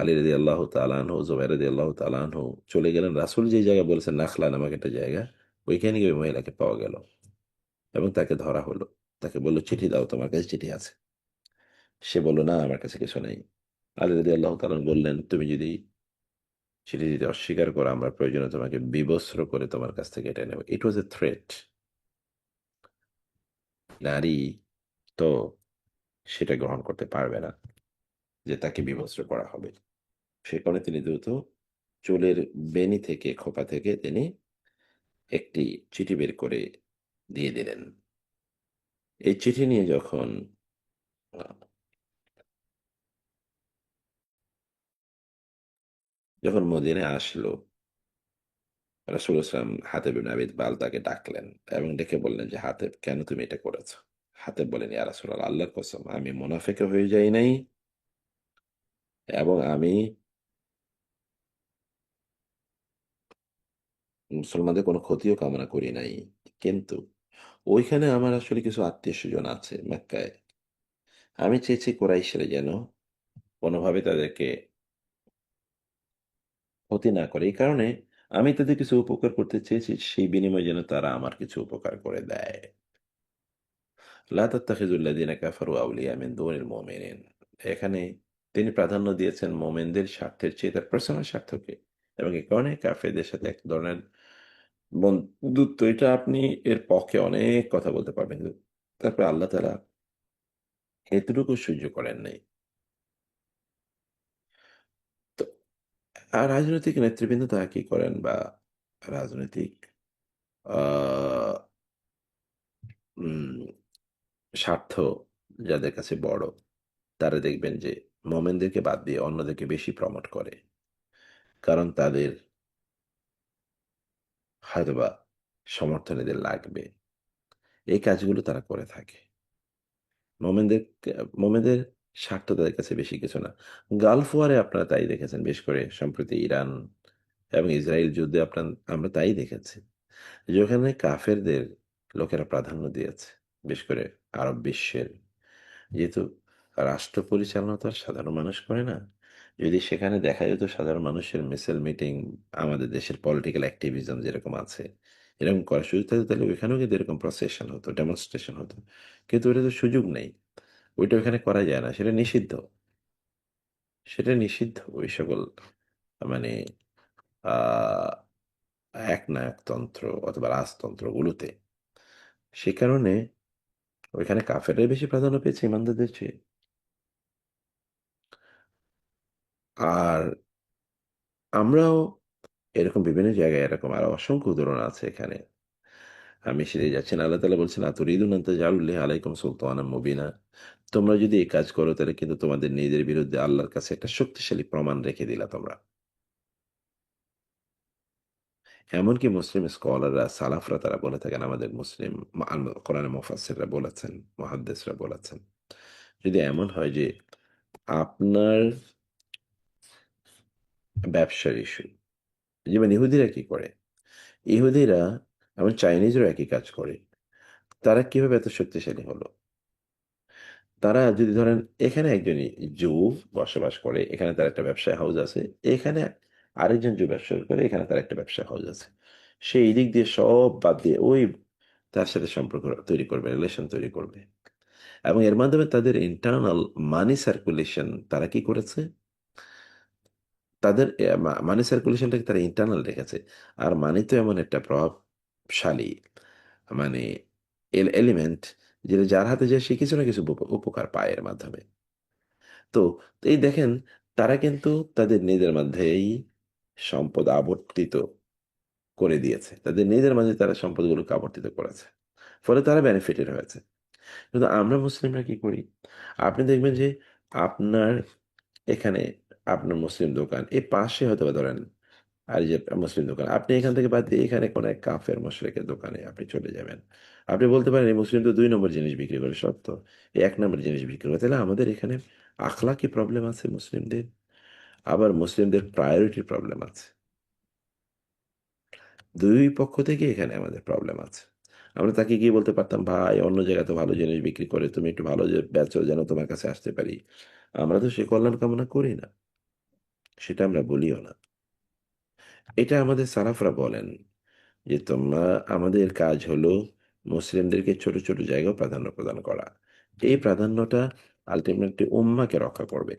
আলী রাদিয়াল্লাহু তাআলা আনহু, জুবাইর রাদিয়াল্লাহু তাআলা আনহু চলে গেলেন। রাসূল যেই জায়গায় বলেছেন নাখলা নামক একটা জায়গা, ওইখানে গিয়ে ওই মহিলাকে পাওয়া গেল এবং তাকে ধরা হলো। তাকে বলল, চিঠি দাও, তোমার কাছে চিঠি আছে। সে বলল, না আমার কাছে কিছু নেই। আলী রাদিয়াল্লাহু তাআলা বললেন, তুমি যদি চিঠি দিতে অস্বীকার করো, আমরা প্রয়োজনে তোমাকে বিবস্ত্র করে তোমার কাছ থেকে এটা নেব। ইট ওয়াজ এ থ্রেট। নারী তো সেটা গ্রহণ করতে পারবে না যে তাকে বিবস্ত্র করা হবে। সে কারণে তিনি দ্রুত চুলের বেণী থেকে, খোপা থেকে তিনি একটি চিঠি বের করে দিয়ে দিলেন। এই চিঠি নিয়ে যখন মদিনায় আসলো, রাসূল ইসলাম হাতেব ইবনে আবি বালতাকে ডাকলেন এবং ডেকে বললেন যে, হাতেব কেন তুমি এটা করেছো? হাতেব বলেন, ইয়া রাসূলাল্লাহ, আল্লাহর কসম আমি মুনাফিকও হয়ে যাই নাই এবং আমি মুসলমানদের কোনো ক্ষতিও কামনা করি নাই। কিন্তু ওইখানে আমার আসলে কিছু আত্মীয়স্বজন আছে মক্কায়। আমি চেয়েছি কুরাইশরা যেন কোনোভাবে তাদেরকে ক্ষতি না করে। এই কারণে আমি তাদের কিছু উপকার করতে চেয়েছি, সেই বিনিময়ে যেন তারা আমার কিছু উপকার করে দেয়। লা তাত্তাখিযুল্লাযীনা কাফারু আউলিয়া মিন দুনিল মুমিনিন। এখানে তিনি প্রাধান্য দিয়েছেন মোমেনদের স্বার্থের চেয়ে তার পার্সোনাল স্বার্থকে। এবং এ কারণে কাফেরদের সাথে এক ধরনের বন্ধুত্ব, এটা আপনি এর পক্ষে অনেক কথা বলতে পারবেন। কিন্তু তারপরে আল্লাহ তাআলা এতটুকু সহ্য করেন নাই। তো রাজনৈতিক নেতৃবৃন্দ তারা কি করেন, বা রাজনৈতিক আ উম স্বার্থ যাদের কাছে বড়, তারা দেখবেন যে মোমেনদেরকে বাদ দিয়ে অন্যদেরকে বেশি প্রমোট করে। কারণ তাদের হয়তোবা সমর্থন এদের লাগবে। এই কাজগুলো তারা করে থাকে। মোমেনদের মোমেনদের স্বার্থ তাদের কাছে বেশি কিছু না। গালফ ওয়ারে আপনারা তাই দেখেছেন। বিশেষ করে সম্প্রতি ইরান এবং ইসরায়েল যুদ্ধে আমরা তাই দেখেছি। যেখানে কাফেরদের লোকেরা প্রাধান্য দিয়েছে। বিশেষ করে আরব বিশ্বের। যেহেতু রাষ্ট্র পরিচালনা তো আর সাধারণ মানুষ করে না। যদি সেখানে দেখা যেত সাধারণ মানুষের মিছিল মিটিং, আমাদের দেশের পলিটিক্যাল অ্যাক্টিভিজম যেরকম আছে, এরকম করার সুযোগ থাকতো, তাহলে ওইখানেও কিন্তু এরকম প্রসেশন হতো, ডেমনস্ট্রেশন হতো। কিন্তু ওটা তো সুযোগ নেই। ওইটা ওখানে করা যায় না। সেটা নিষিদ্ধ। সেটা নিষিদ্ধ ওই সকল মানে আ একনায়কতন্ত্র অথবা রাজতন্ত্রগুলোতে। সে কারণে ওইখানে কাফেররাই বেশি প্রাধান্য পেয়েছে ইমানদারদের চেয়ে। আর আমরাও এরকম বিভিন্ন জায়গায় এরকম আরো অসংখ্য উদাহরণ আছে এখানে। আমি সেটাই যাচ্ছি না। আল্লাহ তাআলা বলছেন, আতুরিদুন আন তাজআলু লিল্লাহি আলাইকুম সুলতানাম মুবিনা। তোমরা যদি এই কাজ করো তাহলে কিন্তু তোমাদের নিজেদের বিরুদ্ধে আল্লাহর কাছে একটা শক্তিশালী প্রমাণ রেখে দিলা তোমরা। এমনকি মুসলিম স্কলাররা, সালাফরা তারা বলে থাকেন, আমাদের মুসলিম কোরআনের মুফাসসিররা বলেছেন, মুহাদ্দিসরা বলেছেন, যদি এমন হয় যে আপনার ব্যবসার ইস্যু, যেমন ইহুদিরা কি করে? ইহুদিরা এবং চাইনিজরাও একই কাজ করে। তারা কিভাবে এত শক্তিশালী হলো? তারা যদি ধরেন এখানে একজন জু বসবাস করে, এখানে তার একটা ব্যবসায় হাউস আছে, এখানে আরেকজন জু ব্যবসা করে, এখানে তার একটা ব্যবসা হাউস আছে। সে এই দিক দিয়ে সব বাদ দিয়ে ওই তার সাথে সম্পর্ক তৈরি করবে, রিলেশন তৈরি করবে। এবং এর মাধ্যমে তাদের ইন্টারনাল মানি সার্কুলেশন তারা কি করেছে, তাদের মানি সার্কুলেশনটাকে তারা ইন্টারনাল রেখেছে। আর মানি তো এমন একটা প্রভাবশালী মানে এলিমেন্ট, যেটা যার হাতে যায় সে কিছু না কিছু উপকার পায় এর মাধ্যমে। তো এই দেখেন, তারা কিন্তু তাদের নিজেদের মধ্যেই সম্পদ আবর্তিত করে দিয়েছে, তাদের নিজেদের মাঝে তারা সম্পদগুলোকে আবর্তিত করেছে, ফলে তারা বেনিফিটেড হয়েছে। কিন্তু আমরা মুসলিমরা কি করি? আপনি দেখবেন যে আপনার এখানে আপনার মুসলিম দোকান এই পাশে হয়তো বা ধরেন আর এই যে মুসলিম দোকান, আপনি এখান থেকে বাদ দিয়ে এখানে কোনো এক কাফের মুশরিকের দোকানে আপনি চলে যাবেন। আপনি বলতে পারেন এই মুসলিম তো 2 নম্বর জিনিস বিক্রি করে, সত্য, এই 1 নম্বর জিনিস বিক্রি করে। তাহলে আমাদের এখানে আখলাকি প্রবলেম আছে মুসলিমদের, আবার মুসলিমদের প্রায়োরিটি প্রবলেম আছে। দুই পক্ষ থেকে এখানে আমাদের প্রবলেম আছে। আমরা তাকে গিয়ে বলতে পারতাম, ভাই অন্য জায়গায় তো ভালো জিনিস বিক্রি করে, তুমি একটু ভালো যে বেচো যেন তোমার কাছে আসতে পারি। আমরা তো সে কল্যাণ কামনা করি না, সেটা আমরা বলিও না। এটা আমাদের সালাফরা বলেন যে তোমরা, আমাদের কাজ হলো মুসলিমদেরকে ছোট ছোট জায়গায় প্রাধান্য প্রদান করা। এই প্রাধান্যটা আলটিমেটলি উম্মাকে রক্ষা করবে।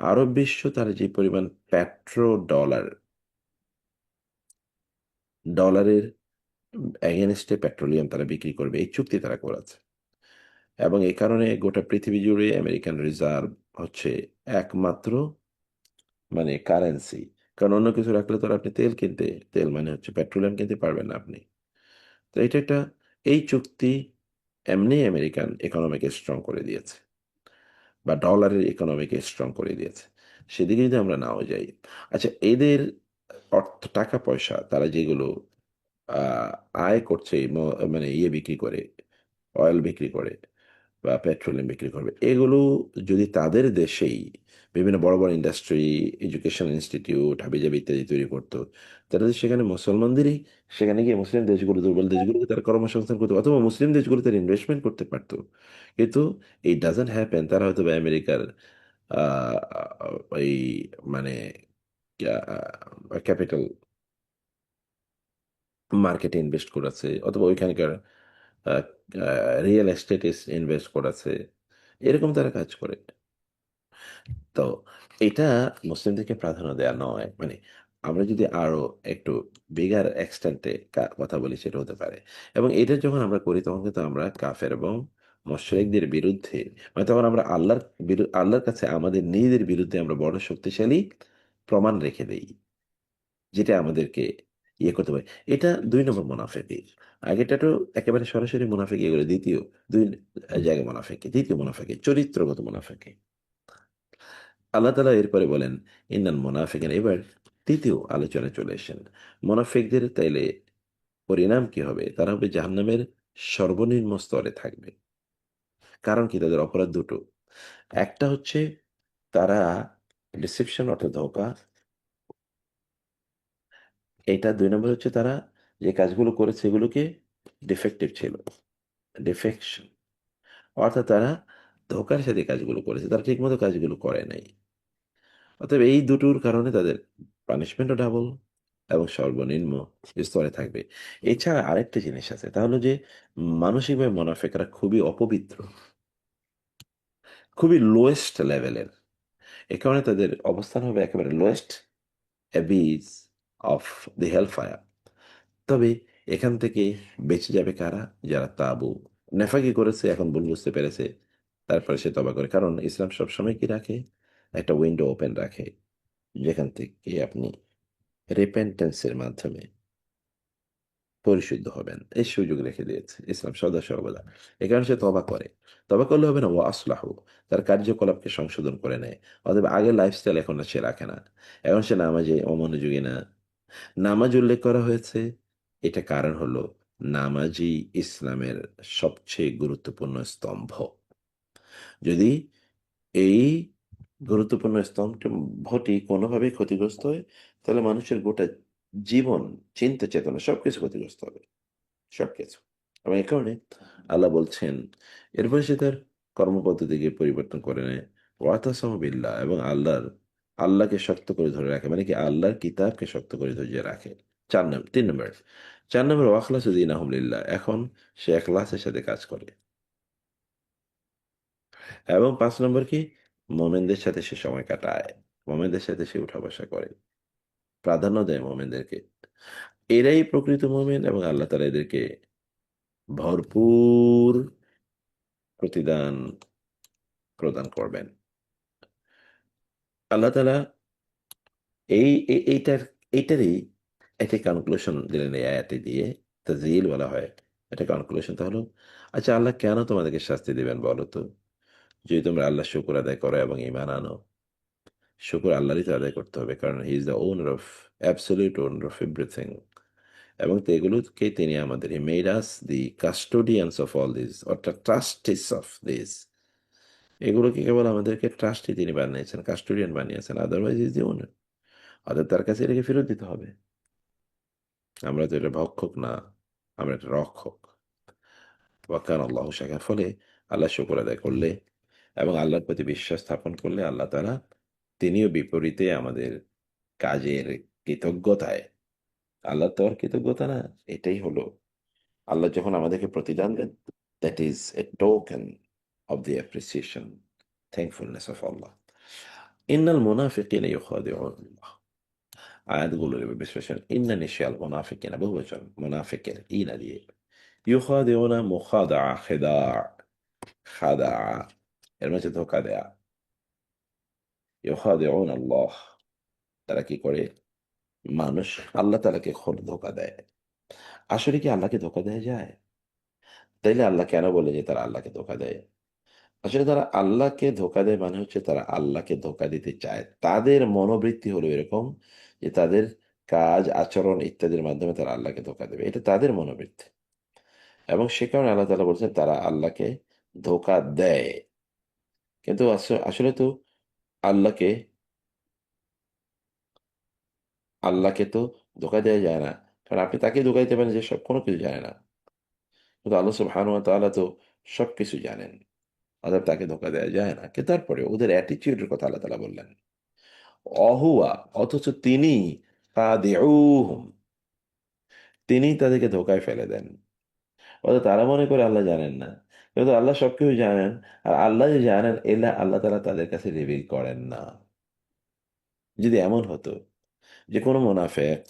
আরব বিশ্ব তারা যে পরিমাণ পেট্রো ডলার, ডলারের এগেনস্টে পেট্রোলিয়াম তারা বিক্রি করবে, এই চুক্তি তারা করেছে। এবং এই কারণে গোটা পৃথিবী জুড়ে আমেরিকান রিজার্ভ হচ্ছে একমাত্র কারেন্সি। কারণ অন্য কিছু রাখলে তো আর আপনি তেল কিনতে, তেল মানে হচ্ছে পেট্রোলিয়াম কিনতে পারবেন না আপনি। তো এটা একটা, এই চুক্তি এমনি আমেরিকান ইকোনমিকে স্ট্রং করে দিয়েছে, বা ডলারের ইকোনমিকে স্ট্রং করে দিয়েছে। সেদিকে যদি আমরা নাও যাই, আচ্ছা এদের অর্থ টাকা পয়সা তারা যেগুলো আহ, আয় করছে ইয়ে বিক্রি করে, অয়েল বিক্রি করে বা পেট্রোলিয়াম বিক্রি করবে, এগুলো যদি তাদের দেশেই বিভিন্ন বড় বড় ইন্ডাস্ট্রি, এডুকেশন ইনস্টিটিউট, হাবিজাবি ইত্যাদি তৈরি করতো, তাহলে তো সেখানে মুসলমানদেরই, সেখানে গিয়ে মুসলিম দেশগুলো, দুর্বল দেশগুলোকে তারা কর্মসংস্থান করতে, অথবা মুসলিম দেশগুলো তারা ইনভেস্টমেন্ট করতে পারতো। কিন্তু এই ডাজন্ট হ্যাপেন। তারা হয়তো বা আমেরিকার আহ, এই মানে ক্যাপিটাল মার্কেটে ইনভেস্ট করেছে, অথবা ওইখানকার রিয়েল এস্টেটে ইনভেস্ট করেছে, এরকম তারা কাজ করে। তো এটা মুসলিমদেরকে প্রাধান্য দেওয়া নয়। আমরা যদি আরো একটু বিগার এক্সটেন্টে কথা বলি, সেটা হতে পারে। এবং এটা যখন আমরা করি তখন কিন্তু আমরা কাফের এবং মুশরিকদের বিরুদ্ধে, তখন আমরা আল্লাহর কাছে আমাদের নিজেদের বিরুদ্ধে আমরা বড় শক্তিশালী প্রমাণ রেখে দেই, যেটা আমাদেরকে ইয়ে করতে পারে। এটা 2 নম্বর মুনাফেকি। আগেটা তো একেবারে সরাসরি মুনাফেকি, এগুলো দ্বিতীয় দুই জায়গায় মুনাফেকি, দ্বিতীয় মুনাফেকি চরিত্রগত মুনাফেকি। আল্লাহ তালা এরপরে বলেন ইন্নাল মোনাফিকেন, এবার তৃতীয় আলোচনায় চলে এসেন। মোনাফিকদের তাইলে পরিণাম কি হবে? তারা হবে জাহান্নামের সর্বনিম্ন স্তরে থাকবে। কারণ কি? তাদের অপরাধ দুটো। একটা হচ্ছে তারা ডিসেপশন অর্থাৎ ধোঁকা, এটা 2 নম্বর হচ্ছে তারা যে কাজগুলো করেছে এগুলোকে ডিফেক্টিভ ছিল, ডিফেকশন, অর্থাৎ তারা ধোঁকার সাথে কাজগুলো করেছে, তারা ঠিকমতো কাজগুলো করে নাই। অতএব এই দুটোর কারণে তাদের পানিশমেন্টও ডাবল এবং সর্বনিম্ন স্তরে থাকবে। এছাড়া আরেকটা জিনিস আছে, তা হলো যে মানসিকভাবে মোনাফেকরা খুবই অপবিত্র, খুবই লোয়েস্ট লেভেলের। এ কারণে তাদের অবস্থান হবে একেবারে lowest abyss of the hell fire. তবে এখান থেকে বেঁচে যাবে কারা? যারা তাবু নেফাকি করেছে, এখন ভুল বুঝতে পেরেছে, তারপরে সে তবা করে। কারণ ইসলাম সবসময় কি রাখে? একটা উইন্ডো ওপেন রাখে, যেখান থেকে আপনি রিপেন্টেন্সের মাধ্যমে পরিশুদ্ধ হবেন, এই সুযোগ রেখে দিয়েছে ইসলাম সদা সর্বদা। এ কারণে সে তবা করে। তবা করলে হবে না, ও আসলাহু, তার কার্যকলাপকে সংশোধন করে নেয়। অতএব আগের লাইফস্টাইল এখন আর সে রাখে না। এখন সে নামাজে অমনোযোগী না। নামাজ উল্লেখ করা হয়েছে, এটা কারণ হলো নামাজই ইসলামের সবচেয়ে গুরুত্বপূর্ণ স্তম্ভ। যদি এই গুরুত্বপূর্ণ স্তম্ভটি কোনোভাবেই ক্ষতিগ্রস্ত হয়, তাহলে মানুষের গোটা জীবন, চিন্তা চেতনা সবকিছু ক্ষতিগ্রস্ত হবে। সবকিছু। এবং এ কারণে আল্লাহ বলছেন, এরপরে সে তার কর্মপদ্ধতিকে পরিবর্তন করে নেয়। ওয়াতাসামু বিল্লাহ, এবং আল্লাহকে শক্ত করে ধরে রাখে, মানে কি আল্লাহর কিতাবকে শক্ত করে ধরে রাখে। 3 নম্বর, 4 নম্বর ওয়াখলাসু দীনাহুম লিল্লাহ, এখন সে এখলাসের সাথে কাজ করে। এবং 5 নম্বর কি, মোমেনদের সাথে সে সময় কাটায়, মোমেনদের সাথে সে উঠা বসা করে, প্রাধান্য দেয় মোমেনদেরকে। এরাই প্রকৃত মোমেন, এবং আল্লাহ তাআলা এদেরকে ভরপুর প্রতিদান প্রদান করবেন। আল্লাহ তাআলা এই এইটারই একটা কনক্লুশন দিলেন এই আয়াতে দিয়ে, তাজিল বলা হয়। এটা কনক্লুশনটা হলো, আচ্ছা আল্লাহ কেন তোমাদেরকে শাস্তি দিবেন বলো তো? যদি তোমরা আল্লাহ শুকর আদায় করো এবং ঈমান আনো। শুকর আল্লাহরই তো আদায় করতে হবে, কারণ he is the owner of, absolute owner of everything. এবং তো এগুলোকে তিনি আমাদের, he made us the custodians of all this, অর্থাৎ ট্রাস্টিস অফ দিস। এগুলোকে কেবল আমাদেরকে ট্রাস্টি তিনি বানিয়েছেন, কাস্টোডিয়ান বানিয়েছেন, আদারওয়াইজ ইজ দি ওনার। অর্থাৎ তার কাছে এটাকে ফেরত দিতে হবে। আমরা তো এটা ভক্ষক না, আমরা এটা রক্ষক। ওয়াকান আল্লাহ শাকার, ফলে আল্লাহ শুকর আদায় করলে এবং আল্লাহর প্রতি বিশ্বাস স্থাপন করলে আল্লাহ তাআলা তিনিও বিপরীতে আমাদের কাজের কৃতজ্ঞতায়, আল্লাহ তো আর কৃতজ্ঞতা না, এটাই হলো আল্লাহ যখন আমাদেরকে প্রতিদান দেন, that is a token of the appreciation, thankfulness of Allah. ইন্নাল মুনাফিকিনা ইউখাদিউন আল্লাহ। আয়াতগুলোর বিশ্লেষণ, ইন্না নিশ্চয় মুনাফিকিনা বহুবচন, মুনাফিকের ইনা দিয়ে, ইউখাদিউনা মুখাদা, খেদা, খাদা, এর মাঝে ধোকা দেয়া। ইউখাদিউন আল্লাহ, তারা কি করে? মানুষ আল্লাহ তাআলাকে ধোকা দেয়। আসলে কি আল্লাহকে ধোকা দেয়া যায়? তাইলে আল্লাহ কেন বলে যে তারা আল্লাহকে ধোকা দেয়? আসলে তারা আল্লাহকে ধোকা দেয় মানে হচ্ছে তারা আল্লাহকে ধোকা দিতে চায়। তাদের মনোবৃত্তি হলো এরকম যে তাদের কাজ, আচরণ ইত্যাদির মাধ্যমে তারা আল্লাহকে ধোকা দেবে। এটা তাদের মনোবৃত্তি। এবং সে কারণে আল্লাহ তাআলা বলছেন তারা আল্লাহকে ধোকা দেয়। কিন্তু আসলে তো আল্লাহকে আল্লাহকে তো ধোকা দেয়া যায় না। কারণ আপনি তাকে ধোকা দিতে পারেন যে সব কোনো কিছু জানে না। কিন্তু আল্লাহ সুবহানাহু ওয়া তাআলা তো সবকিছু জানেন। অতএব তাকে ধোকা দেয়া যায় না। কিন্তু তারপরে ওদের অ্যাটিটিউডের কথা আল্লাহ তাআলা বললেন। অহুয়া, অথচ তিনি খাদিউহুম, তিনিই তাদেরকে ধোঁকায় ফেলে দেন। অর্থাৎ তারা মনে করে আল্লাহ জানেন না। কিন্তু আল্লাহ সবকিছু জানেন। আর আল্লাহ যে জানেন এলা আল্লাহ তাআলা তাদের কাছে রিভিল করেন না। যদি এমন হতো যে কোনো মুনাফিক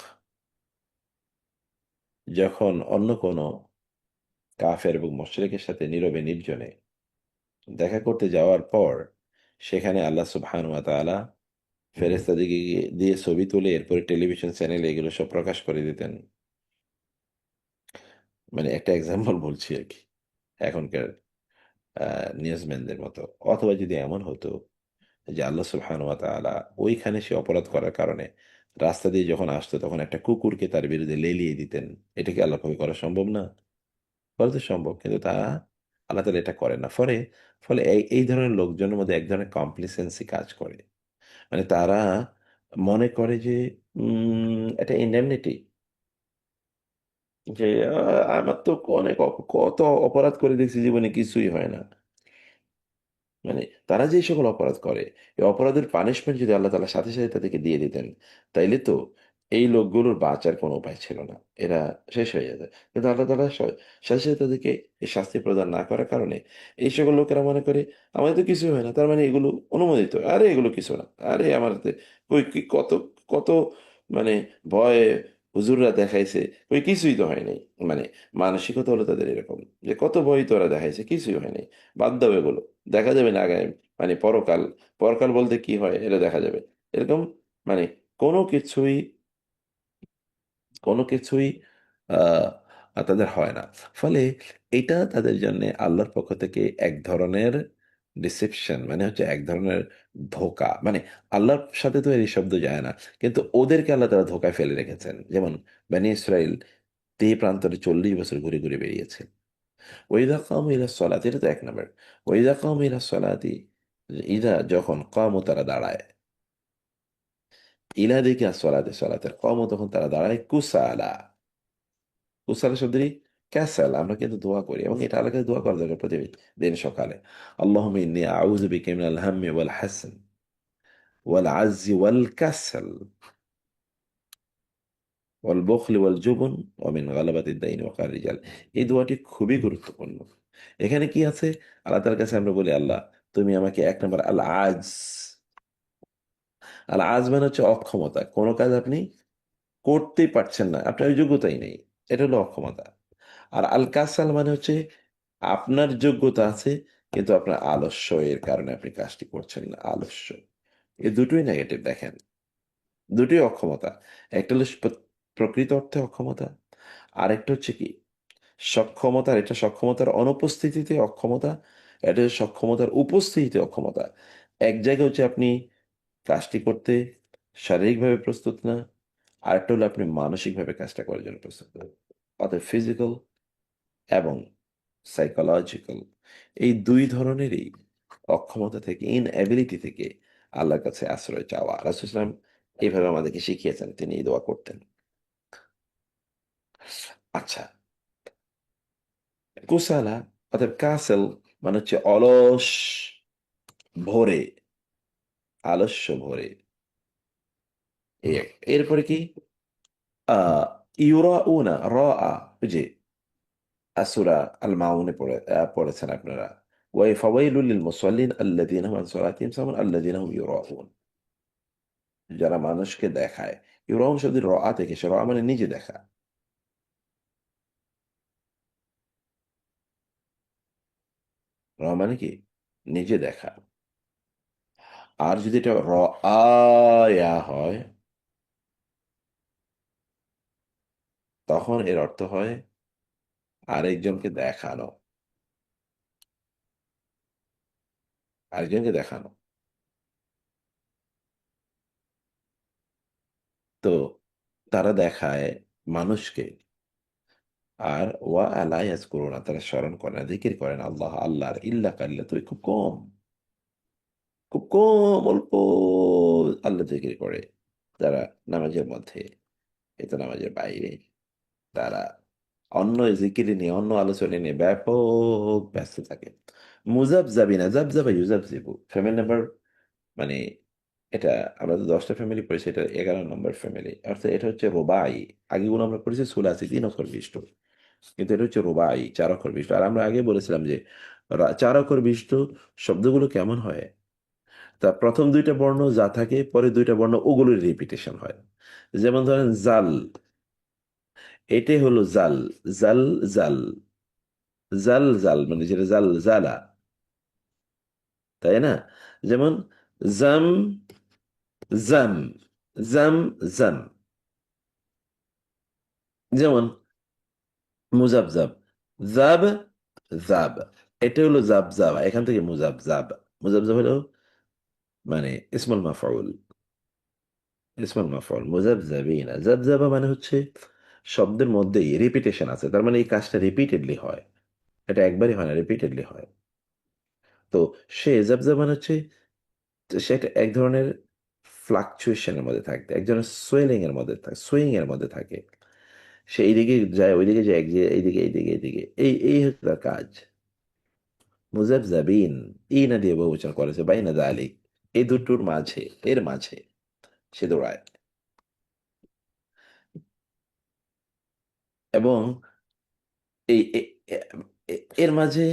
যখন অন্য কোনো কাফের এবং মুশরিকের সাথে নীরবে নির্জনে দেখা করতে যাওয়ার পর সেখানে আল্লাহ সুবহানাহু ওয়া তাআলা ফেরেশতাদেরকে দিয়ে ছবি তুলে এরপরে টেলিভিশন চ্যানেলে এগুলো সব প্রকাশ করে দিতেন। মানে একটা এক্সাম্পল বলছি আরকি। এখনকার নিউজম্যানদের মতো। অথবা যদি এমন হতো যে আল্লাহ সুবহানাহু ওয়া তাআলা ওইখানে সে অপরাধ করার কারণে রাস্তা দিয়ে যখন আসতো তখন একটা কুকুরকে তার বিরুদ্ধে লেলিয়ে দিতেন। এটা কি আল্লাহর পক্ষে করা সম্ভব না? করা তো সম্ভব। কিন্তু তারা, আল্লাহ তাআলা এটা করেন না। ফলে এই ধরনের লোকজনের মধ্যে এক ধরনের কমপ্লিসেন্সি কাজ করে। মানে তারা মনে করে যে এটা ইন্ডেমনিটি, যে আমার তো অনেক কত অপরাধ করে দেখছি জীবনে কিছুই হয় না। মানে তারা যে সকল অপরাধ করে, এই অপরাধের পানিশমেন্ট যদি আল্লাহ তাআলা সাথে সাথে তাদেরকে দিয়ে দিতেন, তাইলে তো এই লোকগুলোর বাঁচার কোনো উপায় ছিল না। এরা শেষ হয়ে যেত। কিন্তু আল্লাহ তাআলা সাথে সাথে তাদেরকে এই শাস্তি প্রদান না করার কারণে এই সকল লোকেরা মনে করে আমাদের তো কিছু হয় না, তার মানে এগুলো অনুমোদিত, আরে এগুলো কিছু না, আরে আমার ওই কি কত কত মানে ভয় হুজুররা দেখাইছে, ওই কিছুই তো হয় নাই। মানে মানসিকতা হলো তাদের এরকম, যে কত ভয় তো ওরা দেখাইছে, কিছুই হয় নাই, বাদ দাও এগুলো, দেখা যাবে না আগামী, মানে পরকাল, পরকাল বলতে কি হয় এটা দেখা যাবে, এরকম। মানে কোনো কিছুই কোনো কিছুই আহ, তাদের হয় না। ফলে এটা তাদের জন্য আল্লাহর পক্ষ থেকে এক ধরনের ডিসেপশন, মানে হচ্ছে এক ধরনের ধোঁকা। মানে আল্লাহর সাথে তো এই শব্দ যায় না, কিন্তু ওদেরকে আল্লাহ তারা ধোঁকায় ফেলে রেখেছেন। যেমন বনী ইসরাইল তে প্রান্তরে 40 বছর ঘুরে ঘুরে বেরিয়েছে। ওইদা কাম ইলা সলাত, এটা তো 1 নম্বর। ওইদা কাম ইলা সলাতি, ইদা যখন কামও তারা দাঁড়ায়, ইলা দেখে আর সলাতে সলাতের কমও তখন তারা দাঁড়ায় কুসালা। কুসালা শব্দটি ক্যাসেল, আমরা কিন্তু দোয়া করি এবং এটা আলাদা দোয়া করা দরকার প্রতিদিন সকালে। আল্লাহুম্মা ইন্নী আউযু বিকা মিনাল হাম্মি ওয়াল হাসান ওয়াল আজজি ওয়াল কাসাল ওয়াল বুখলি ওয়াল জুবন ওয়া মিন গালাবাতিদ দাইন ওয়া কাহরিল রিজাল। এই দোয়াটি খুবই গুরুত্বপূর্ণ। এখানে কি আছে? আল্লাহ তাআলার কাছে আমরা বলি, আল্লাহ তুমি আমাকে এক নম্বর আল আজ, আল আজ মানে হচ্ছে অক্ষমতা, কোনো কাজ আপনি করতেই পারছেন না, আপনার ওই যোগ্যতাই নেই, এটা হলো অক্ষমতা। আর আল কাসাল মানে হচ্ছে আপনার যোগ্যতা আছে কিন্তু আপনার আলস্য এর কারণে আপনি কাজটি করছেন না, আলস্য। এই দুটোই নেগেটিভ দেখেন, দুটোই অক্ষমতা। একটা হলো প্রকৃত অর্থে অক্ষমতা, আরেকটা হচ্ছে কি সক্ষমতার, এটা সক্ষমতার অনুপস্থিতিতে অক্ষমতা, এটা হচ্ছে সক্ষমতার উপস্থিতিতে অক্ষমতা। এক জায়গায় হচ্ছে আপনি কাজটি করতে শারীরিকভাবে প্রস্তুত না, আরেকটা হলো আপনি মানসিকভাবে কাজটা করার জন্য প্রস্তুত না। অর্থাৎ ফিজিক্যাল এবং সাইকোলজিক্যাল, এই দুই ধরনেরই অক্ষমতা থেকে, ইনএবিলিটি থেকে আল্লাহর কাছে আশ্রয় চাওয়া। রাসূল সাল্লাল্লাহু আলাইহি ওয়াসাল্লাম এইভাবে আমাদেরকে শিখিয়েছেন, তিনি এই দোয়া করতেন। আচ্ছা, কুসালা অর্থাৎ কাসেল মানে হচ্ছে অলস, ভোরে, আলস্য ভোরে। এরপরে কি আহ ইউরাউনা ওই যে সূরা আল মাউনে পড়েছেন আপনারা, ফাওয়াইলুল লিল মুসাল্লিন আল্লাযীনা হুম আন সালাতিহিম সাহুন আল্লাযীনা হুম ইউরাউন। যারা মানুষকে দেখায়, ইউরাউন শব্দের থেকে এসে, মানে নিজে দেখা, মানে কি নিজে দেখা। আর যদি এটা আয়া হয়, তখন এর অর্থ হয় আরেকজনকে দেখানো, আরেকজনকে দেখানো। তো তারা দেখায় মানুষকে, আর ওয়া আলা ইয়াজকুরুনা, তারা স্মরণ করে না, জিকির করে না আল্লাহ আল্লাহর, ইল্লা কাল্লা, তুই খুব কম, খুব কম, অল্প আল্লাহ জিকির করে তারা নামাজের মধ্যে, এ তো নামাজের বাইরে। তারা অন্য জিকির নিয়ে, অন্য আলোচনা নিয়ে ব্যাপক ব্যস্ত থাকে। মুজাবজাবিনা, জাবজাবা ইউজাবজিবু, ফ্যামিলি নাম্বার, মানে এটা আমরা তো 10টা ফ্যামিলি পড়েছি, এটা 11 নম্বর ফ্যামিলি, অর্থাৎ এটা হচ্ছে রোবাই। আগেগুলো আমরা পড়েছি সুলাসি, 3 অক্ষর বিশিষ্ট, কিন্তু এটা হচ্ছে রোবাই, 4 অক্ষর বিশিষ্ট। আর আমরা আগে বলেছিলাম যে 4 অক্ষর বিশিষ্ট শব্দগুলো কেমন হয়, তা প্রথম দুইটা বর্ণ যা থাকে, পরে দুইটা বর্ণ ওগুলোর রিপিটেশন হয়। যেমন ধরেন জাল, এটাই হলো জাল, জাল, জাল, জাল, জাল মানে যেটা জাল জালা, তাই না? যেমন জাম, জাম, জাম, জাম। যেমন মুজাবজাব, জাব, জাব, এটা হলো জাব জাব, এখান থেকে মুজাবজাব। মুজাবজাব হলো মানে ইসমুল মাফউল, ইসমুল মাফউল মুজাবজাবিনা। জাবজাবা মানে হচ্ছে শব্দের মধ্যেই রিপিটেশন আছে, তার মানে এই কাজটা রিপিটেডলি হয়, এটা একবারই হয় না, রিপিটেডলি হয়। তো সে জাবজাব মানে হচ্ছে সেটা এক ধরনের ফ্লাকচুয়েশনের মধ্যে থাকতে, এক ধরনের সোয়েলিং এর মধ্যে থাকে, সুইং এর মধ্যে থাকে। সে এইদিকে যায়, ওইদিকে যায়, এইদিকে এইদিকে এইদিকে, এই হচ্ছে তার কাজ। মুজাবজাবিন, ই না দিয়ে বহুবচন করেছে, বাইনা যালিক, এই দুটোর মাঝে, এর মাঝে সে দৌড়ায়। এবং এই এর মাঝে,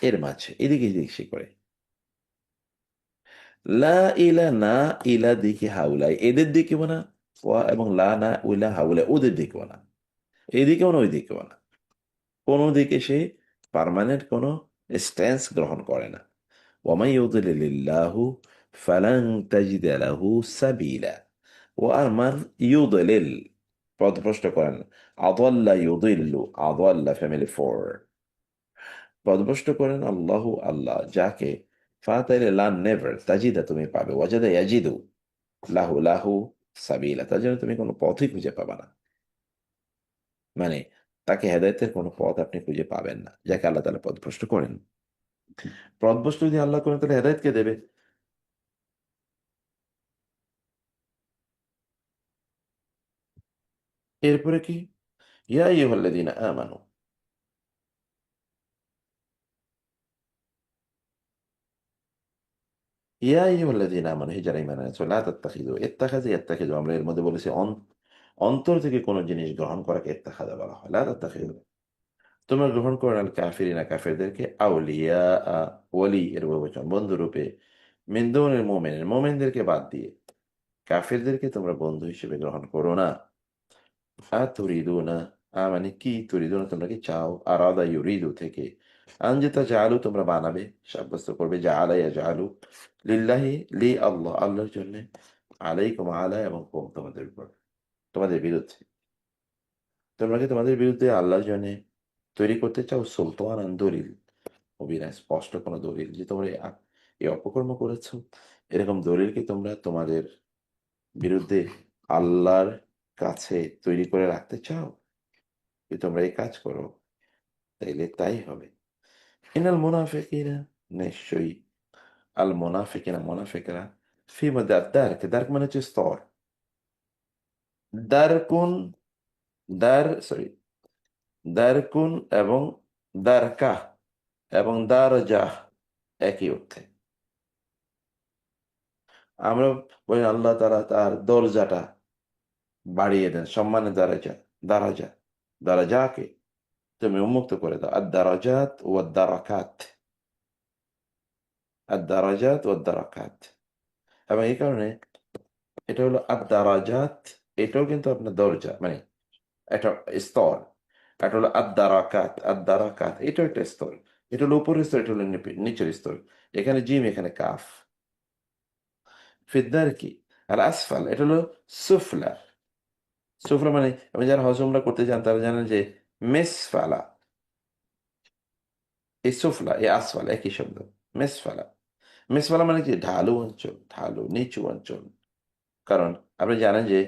এর মাঝে এদিকে এদিকে সে করে। লা ইলা না, ইলা দিকে হাউলাই, এদের দিকেও না, ওয়া এবং লা না উইলা হাউলাই ওদের দিকেও না, এইদিকেও না ওইদিকেও না, কোনো দিকে সে পার্মানেন্ট কোনো স্ট্যান্স গ্রহণ করে না। ওয়ামাই ইউদ্লিলিল্লাহু ফালান তাজিদ লাহু সাবিলা। ও আর মান ইউদলিল, পথভ্রষ্ট করেন, আদাল্লা ইউদিল্লু, আদাল্লা ফ্যামিলি ফোর, পথভ্রষ্ট করেন আল্লাহু আল্লাহ যাকে, ফাতাইলে লান নেভার তাজিদা তুমি পাবে, ওয়াজাদা ইয়াজিদু, লাহু লাহু সাবিলা, তার জন্য তুমি কোনো পথই খুঁজে পাবে না। মানে তাকে হেদায়েতের কোনো পথ আপনি খুঁজে পাবেন না, যাকে আল্লাহ তাআলা পথভ্রষ্ট করেন। পথভ্রষ্ট যদি আল্লাহ করেন তাহলে হেদায়েত কে দেবে? এরপরে কি, ইয়া আইয়ুহাল্লাযীনা আমানু, ইয়া আইয়ুহাল্লাযীনা আমানু হে যারা ঈমান এনেছো লা তাত্তাখিযু ইত্তাখাযু আমরা এর মধ্যে বলেছি অন্তর থেকে কোন জিনিস গ্রহণ করাকে ইত্তাখাযা বলা হয়। লা তাত্তাখিযু তোমরা গ্রহণ করো না আল কাফিরিনা কাফেরদেরকে আউলিয়া ওয়ালি এর বহুবচন বন্ধুরূপে মিন দুনিল মুমিনিন মুমিনদেরকে বাদ দিয়ে কাফেরদেরকে তোমরা বন্ধু হিসেবে গ্রহণ করো না। তুরিদুনা মানে কি তুরিদুনা তোমরা কি চাও আরাদা ইউরিদু থেকে আনজেতা জালু তোমরা বানাবে সাব্যস্ত করবে যা আলাইয়া জালু লিল্লাহি লি আল্লাহ আল্লাহর জন্য আলাইকুম আলা এবং কুম তোমাদের উপর তোমাদের বিরুদ্ধে তোমরা কি তোমাদের বিরুদ্ধে আল্লাহর জন্য তৈরি করতে চাও সুলতান দলিল অবিনা স্পষ্ট কোনো দলিল যে তোমরা এই অপকর্ম করেছ এরকম দলিল কি তোমরা তোমাদের বিরুদ্ধে আল্লাহর কাছে তৈরি করে রাখতে চাও যে তোমরা এই কাজ করো তাইলে তাই হবে ইনাল মুনাফিকিনা নিশ্চয়ই আল মুনাফিকিনা মুনাফিকরা ফি মধ্যে দার্ক দার্ক মানে হচ্ছে স্তর দারকুন সরি দারকুন এবং দারকা এবং দারজাহ একই অর্থে আমরা বলি আল্লাহ তারা তার দরজাটা বাড়িয়ে দেন সম্মানের দারাজা দারাজাকে তুমি উন্মুক্ত করে দাও আর দারাজাত ও দারাকাত আর দারাজাত ও দারাকাত এবং এই কারণে এটা হলো আর দারাজাত এটাও কিন্তু আপনার দরজা মানে একটা স্তর এটা হলো আর দারাকাত এটাও একটা স্তর এটা হলো উপরের স্তর এটা হলো নিচের স্তর এখানে জিম এখানে কাফ ফিদ্দার কি আর আসফাল এটা হলো সুফলা সুফলা মানে আমি যারা হজ উমরা করতে চান তারা জানেন যে মেসফালা এই সুফলা এই আসফালা একই শব্দ মেসফালা মেসফালা মানে কি ঢালু অঞ্চল ঢালু নিচু অঞ্চল কারণ আপনি জানেন যে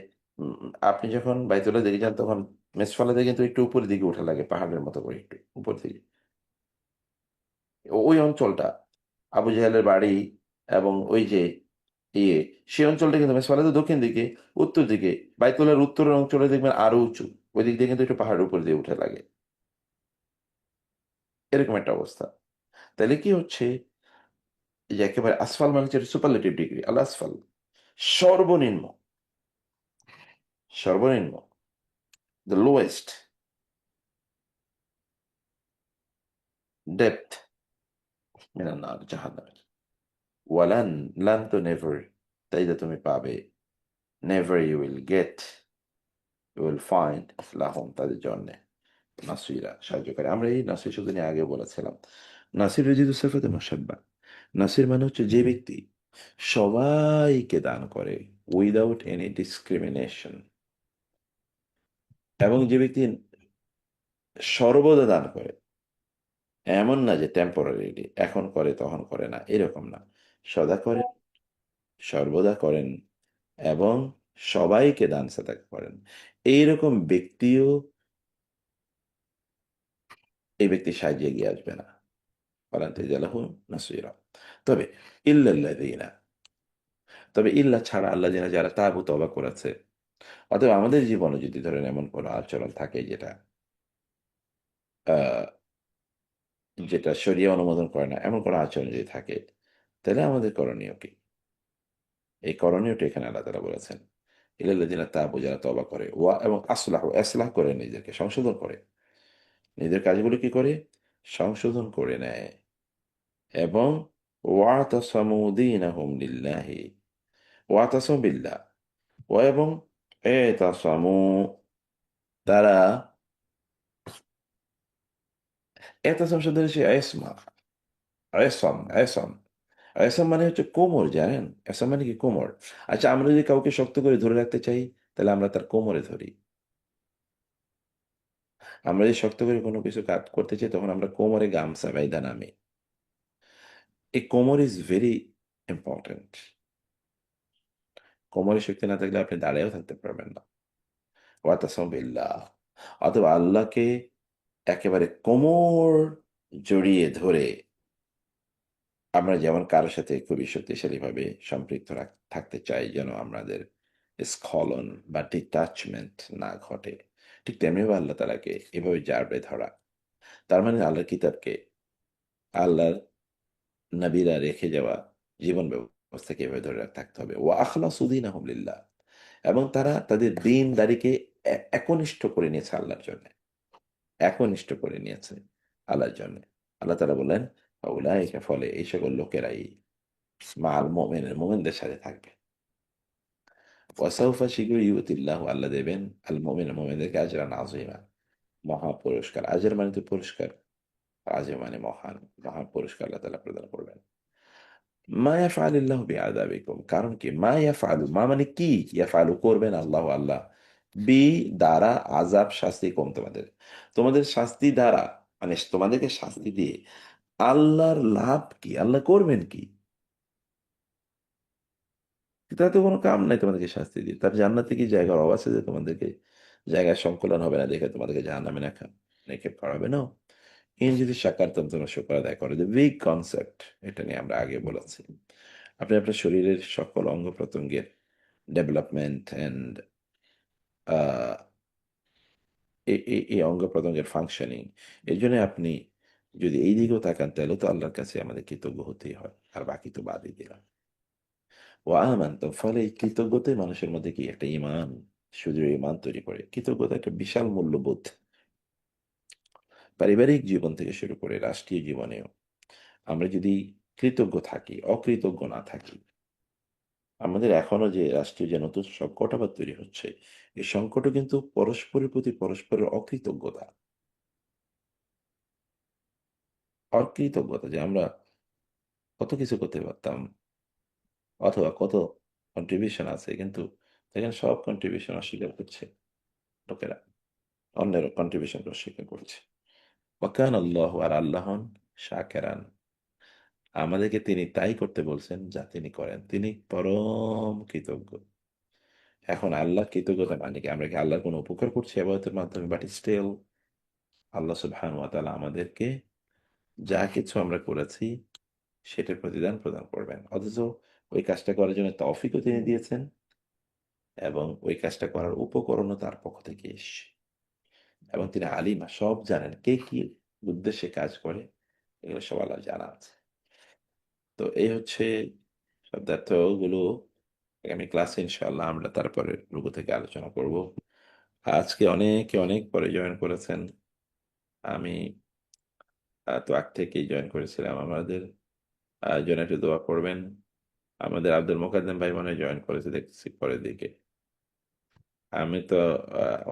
আপনি যখন বাইতুল্লাহ দিকে যান তখন মেসফালাতে কিন্তু একটু উপরের দিকে ওঠা লাগে পাহাড়ের মতো করে একটু উপর দিকে ওই অঞ্চলটা আবু জাহেলের বাড়ি এবং ওই যে ইয়ে সেই অঞ্চলটা কিন্তু মেসফালাতে দক্ষিণ দিকে উত্তর দিকে বাইতুল্লাহর উত্তরের অঞ্চলে দেখবেন আরো উঁচু ওই দিক দিয়ে কিন্তু একটু পাহাড়ের উপর দিয়ে উঠে লাগে এরকম একটা অবস্থা তাহলে কি হচ্ছে যে একেবারে আসফাল মানে হচ্ছে সুপারলেটিভ ডিগ্রি আল আসফাল সর্বনিম্ন সর্বনিম্ন দ্য লোয়েস্ট ডেপথ মিনান নার জাহান্নামের ওয়ালান লান তো নেভার তাই যে তুমি পাবে never you will get you will find লাহম তাদের জন্য নাসিরা সাহায্যকারী আমরা এই নাসির শব্দ নিয়ে আগে বলেছিলাম নাসির রজিদু সেফাতে মুসাব্বা নাসির মানে হচ্ছে যে ব্যক্তি সবাইকে দান করে উইদাউট এনি ডিসক্রিমিনেশন এবং যে ব্যক্তি সর্বদা দান করে এমন না যে টেম্পোরারিলি এখন করে তখন করে না এরকম না সদা করেন সর্বদা করেন এবং সবাইকে দান সাদাকা করেন এইরকম ব্যক্তিও এই ব্যক্তি সাহায্যে এগিয়ে আসবে না ফালান্তাজিদালাহু নাসীরা তবে ইল্লাল্লাযীনা তবে ইল্লা ছাড়া আল্লাযীনা যারা তাবু তওবা করেছে অতএব আমাদের জীবনে যদি ধরেন এমন কোনো আচরণ থাকে আহ, যেটা শরীয় অনুমোদন করে না এমন কোনো আচরণ যদি থাকে তাহলে আমাদের করণীয় কি এই করণীয়টা এখানে আল্লাহ তাআলা বলেছেন ইল্লাল্লাযীনা তাবু যারা তওবা করে ওয়া এবং ইসলাহ করে নিজেকে সংশোধন করে নিজের কাজগুলো কি করে সংশোধন করে নেয় এবং ওয়াতাসামু দীনাহুম লিল্লাহি ওয়াতাসামু বিল্লাহ ও এবং এতাসামু তারা এতাসাম শব্দ হচ্ছে এসমা এসম এসম এসম মানে হচ্ছে কোমর জানেন এসম মানে কি কোমর আচ্ছা আমরা যদি কাউকে শক্ত করে ধরে রাখতে চাই তাহলে আমরা তার কোমরে ধরি আমরা যদি শক্ত করে কোনো কিছু কাজ করতে চাই তখন আমরা কোমরে গামছা বাইধা নামি এই কোমর ইজ ভেরি ইম্পর্টেন্ট কোমরে শক্তি না থাকলে আপনি দাঁড়িয়েও থাকতে পারবেন না ওয়াতাসাম বিল্লাহ অথবা আল্লাহকে একেবারে কোমর জড়িয়ে ধরে আমরা যেমন কারোর সাথে খুবই শক্তিশালী ভাবে সম্পৃক্ত থাকতে চাই যেন আমাদের স্খলন বা ডিটাচমেন্ট না ঘটে ঠিক তেমনি আল্লাহ তালাকে এভাবে জারবে ধরা তার মানে আল্লাহর কিতাবকে আল্লাহর নবীরা রেখে যাওয়া জীবন অবস্থাকে এভাবে ধরে থাকতে হবে। ওয়া আখলাসু দীনাহুম লিল্লাহ, এবং তারা তাদের দ্বীনদারিকে একনিষ্ঠ করে নিয়েছে আল্লাহর জন্য, একনিষ্ঠ করে নিয়েছে আল্লাহর জন্য। আল্লাহ তাআলা বললেন, ফাউলাইকা, ফলে এই সকল লোকেরাই মাআল মুমিনিন, মুমিনদের সাথে থাকবে। ওয়াসাউফা, শীঘ্রই ইউতিল্লাহু, আল্লাহ দেবেন আল মুমিন, মুমিনদেরকে আজরান আযীমা, মহা পুরস্কার। আজর মানে তো পুরস্কার, আযীম মানে মহান, মহা পুরস্কার আল্লাহ তাআলা প্রদান করবেন। মা ইয়াফআলুল্লাহু বিআযাবিকুম, কারণ কি? মা ইয়াফআলু, মা মানে কি? ইয়াফআলু করবেন আল্লাহ, আল্লাহ, বি দ্বারা, আযাব শাস্তি কম তোমাদের, তোমাদের শাস্তি দ্বারা, মানে তোমাদেরকে শাস্তি দিয়ে আল্লাহর লাভ কি? আল্লাহ করবেন কি? তার তো কোনো কাম নাই তোমাদেরকে শাস্তি দিয়ে। তার জান্নাতে কি জায়গার অভাব আছে যে তোমাদেরকে জায়গায় সংকুলন হবে না দেখে তোমাদেরকে জাহান্নামে নিক্ষেপ করা হবে না? ইন যদি শাকারতুম, তোমরা শুকর আদায় করো। যে বিগ কনসেপ্ট, এটা নিয়ে আমরা আগে বলেছি। আপনি আপনার শরীরের সকল অঙ্গ প্রত্যঙ্গের ডেভেলপমেন্ট অ্যান্ড এই অঙ্গ প্রত্যঙ্গের ফাংশনিং, এই জন্য আপনি যদি এই দিকেও তাকান, তাহলে তো আল্লাহর কাছে আমাদের কৃতজ্ঞ হতেই হয়, আর বাকি তো বাদই দিলাম। ও আমানতুম, ফলে এই কৃতজ্ঞতাই মানুষের মধ্যে কি একটা ইমান, সুদৃঢ় ইমান তৈরি করে। কৃতজ্ঞতা একটা বিশাল মূল্যবোধ, পারিবারিক জীবন থেকে শুরু করে রাষ্ট্রীয় জীবনেও। আমরা যদি কৃতজ্ঞ থাকি, অকৃতজ্ঞ না থাকি, আমাদের এখনো যে রাষ্ট্রীয় যে নতুন সংকট আবার তৈরি হচ্ছে, এই সংকটও কিন্তু পরস্পরের প্রতি পরস্পরের অকৃতজ্ঞতা, অকৃতজ্ঞতা যে আমরা কত কিছু করতে পারতাম, অথবা কত কন্ট্রিবিউশন আছে, কিন্তু দেখেন সব কন্ট্রিবিউশন অস্বীকার করছে লোকেরা, অন্যের কন্ট্রিবিউশন অস্বীকার করছে। ওয়াকান আল্লাহ, আর আল্লাহ হন শাকেরান, আমাদেরকে তিনি তাই করতে বলছেন যা তিনি করেন, তিনি পরম কৃতজ্ঞ। এখন আল্লাহ কৃতজ্ঞতা মানে কি? আমরা কি আল্লাহর কোনো উপকার করছি ইবাদতের মাধ্যমে? বাট স্টিল আল্লাহ সুবহানাহু ওয়া তাআলা আমাদেরকে যা কিছু আমরা করেছি সেটার প্রতিদান প্রদান করবেন, অথচ ওই কাজটা করার জন্য তৌফিকও তিনি দিয়েছেন, এবং ওই কাজটা করার উপকরণও তার পক্ষ থেকে এসছে, এবং তিনি আলিমা, সব জানেন, কে কি উদ্দেশ্যে কাজ করে, এগুলো সব আল্লাহ জানা আছে। তো এই হচ্ছে শব্দার্থগুলো। আগামী ক্লাসে ইনশাআল্লাহ আমরা তারপরে রুকু থেকে আলোচনা করব। আজকে অনেকে অনেক পরে জয়েন করেছেন, আমি তো আগ থেকেই জয়েন করেছিলাম। আমাদের জন্য একটু দোয়া করবেন। আমাদের আব্দুল মোকাদ্দেম ভাই মনে হয় জয়েন করেছে দেখছি পরের দিকে। আমি তো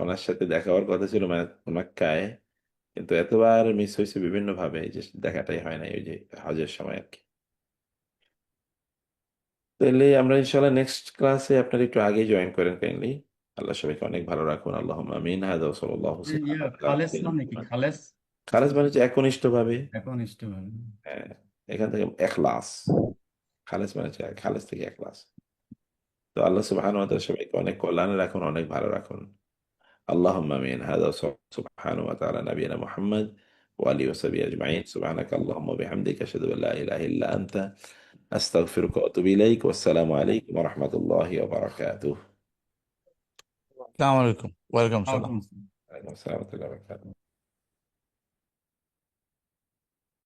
ওনার সাথে দেখা হওয়ার কথা ছিল মক্কায়, কিন্তু এতবার মিস হয়েছে বিভিন্ন ভাবে যে দেখাটাই হয় না, ওই যে হজের সময় আর কি। তাহলে আমরা ইনশাল্লাহ নেক্সট ক্লাসে আপনার একটু আগে জয়েন করেন কাইন্ডলি। আল্লাহ সবাইকে অনেক ভালো রাখুন। আল্লাহুম্মা আমিন। হাদা ওয়া সাল্লাল্লাহু সুবহানাহু ওয়া তাআলা খালেস আলা মানে কি? মুহাম্মাদ। খালেস খালেস মানে হচ্ছে একনিষ্ঠ ভাবে। এখন ইস্টেবল। হ্যাঁ, এখান থেকে এখলাস, খালেস মানে হচ্ছে খালেস থেকে এখলাস। তো আল্লাহ সুবহানাহু ওয়া তাআলা সবাইকে অনেক কল্যাণে রাখুন, অনেক ভালো রাখুন। اللهم امين. هذا سبحانه وتعالى نبينا محمد وآله وصحبه أجمعين. سبحانك اللهم وبحمدك أشهد أن لا إله إلا أنت أستغفرك وأتوب إليك. والسلام عليكم ورحمة الله وبركاته. السلام عليكم، وعليكم السلام. ওয়ালাইকুম আসসালাম। عليكم السلام ورحمة الله وبركاته.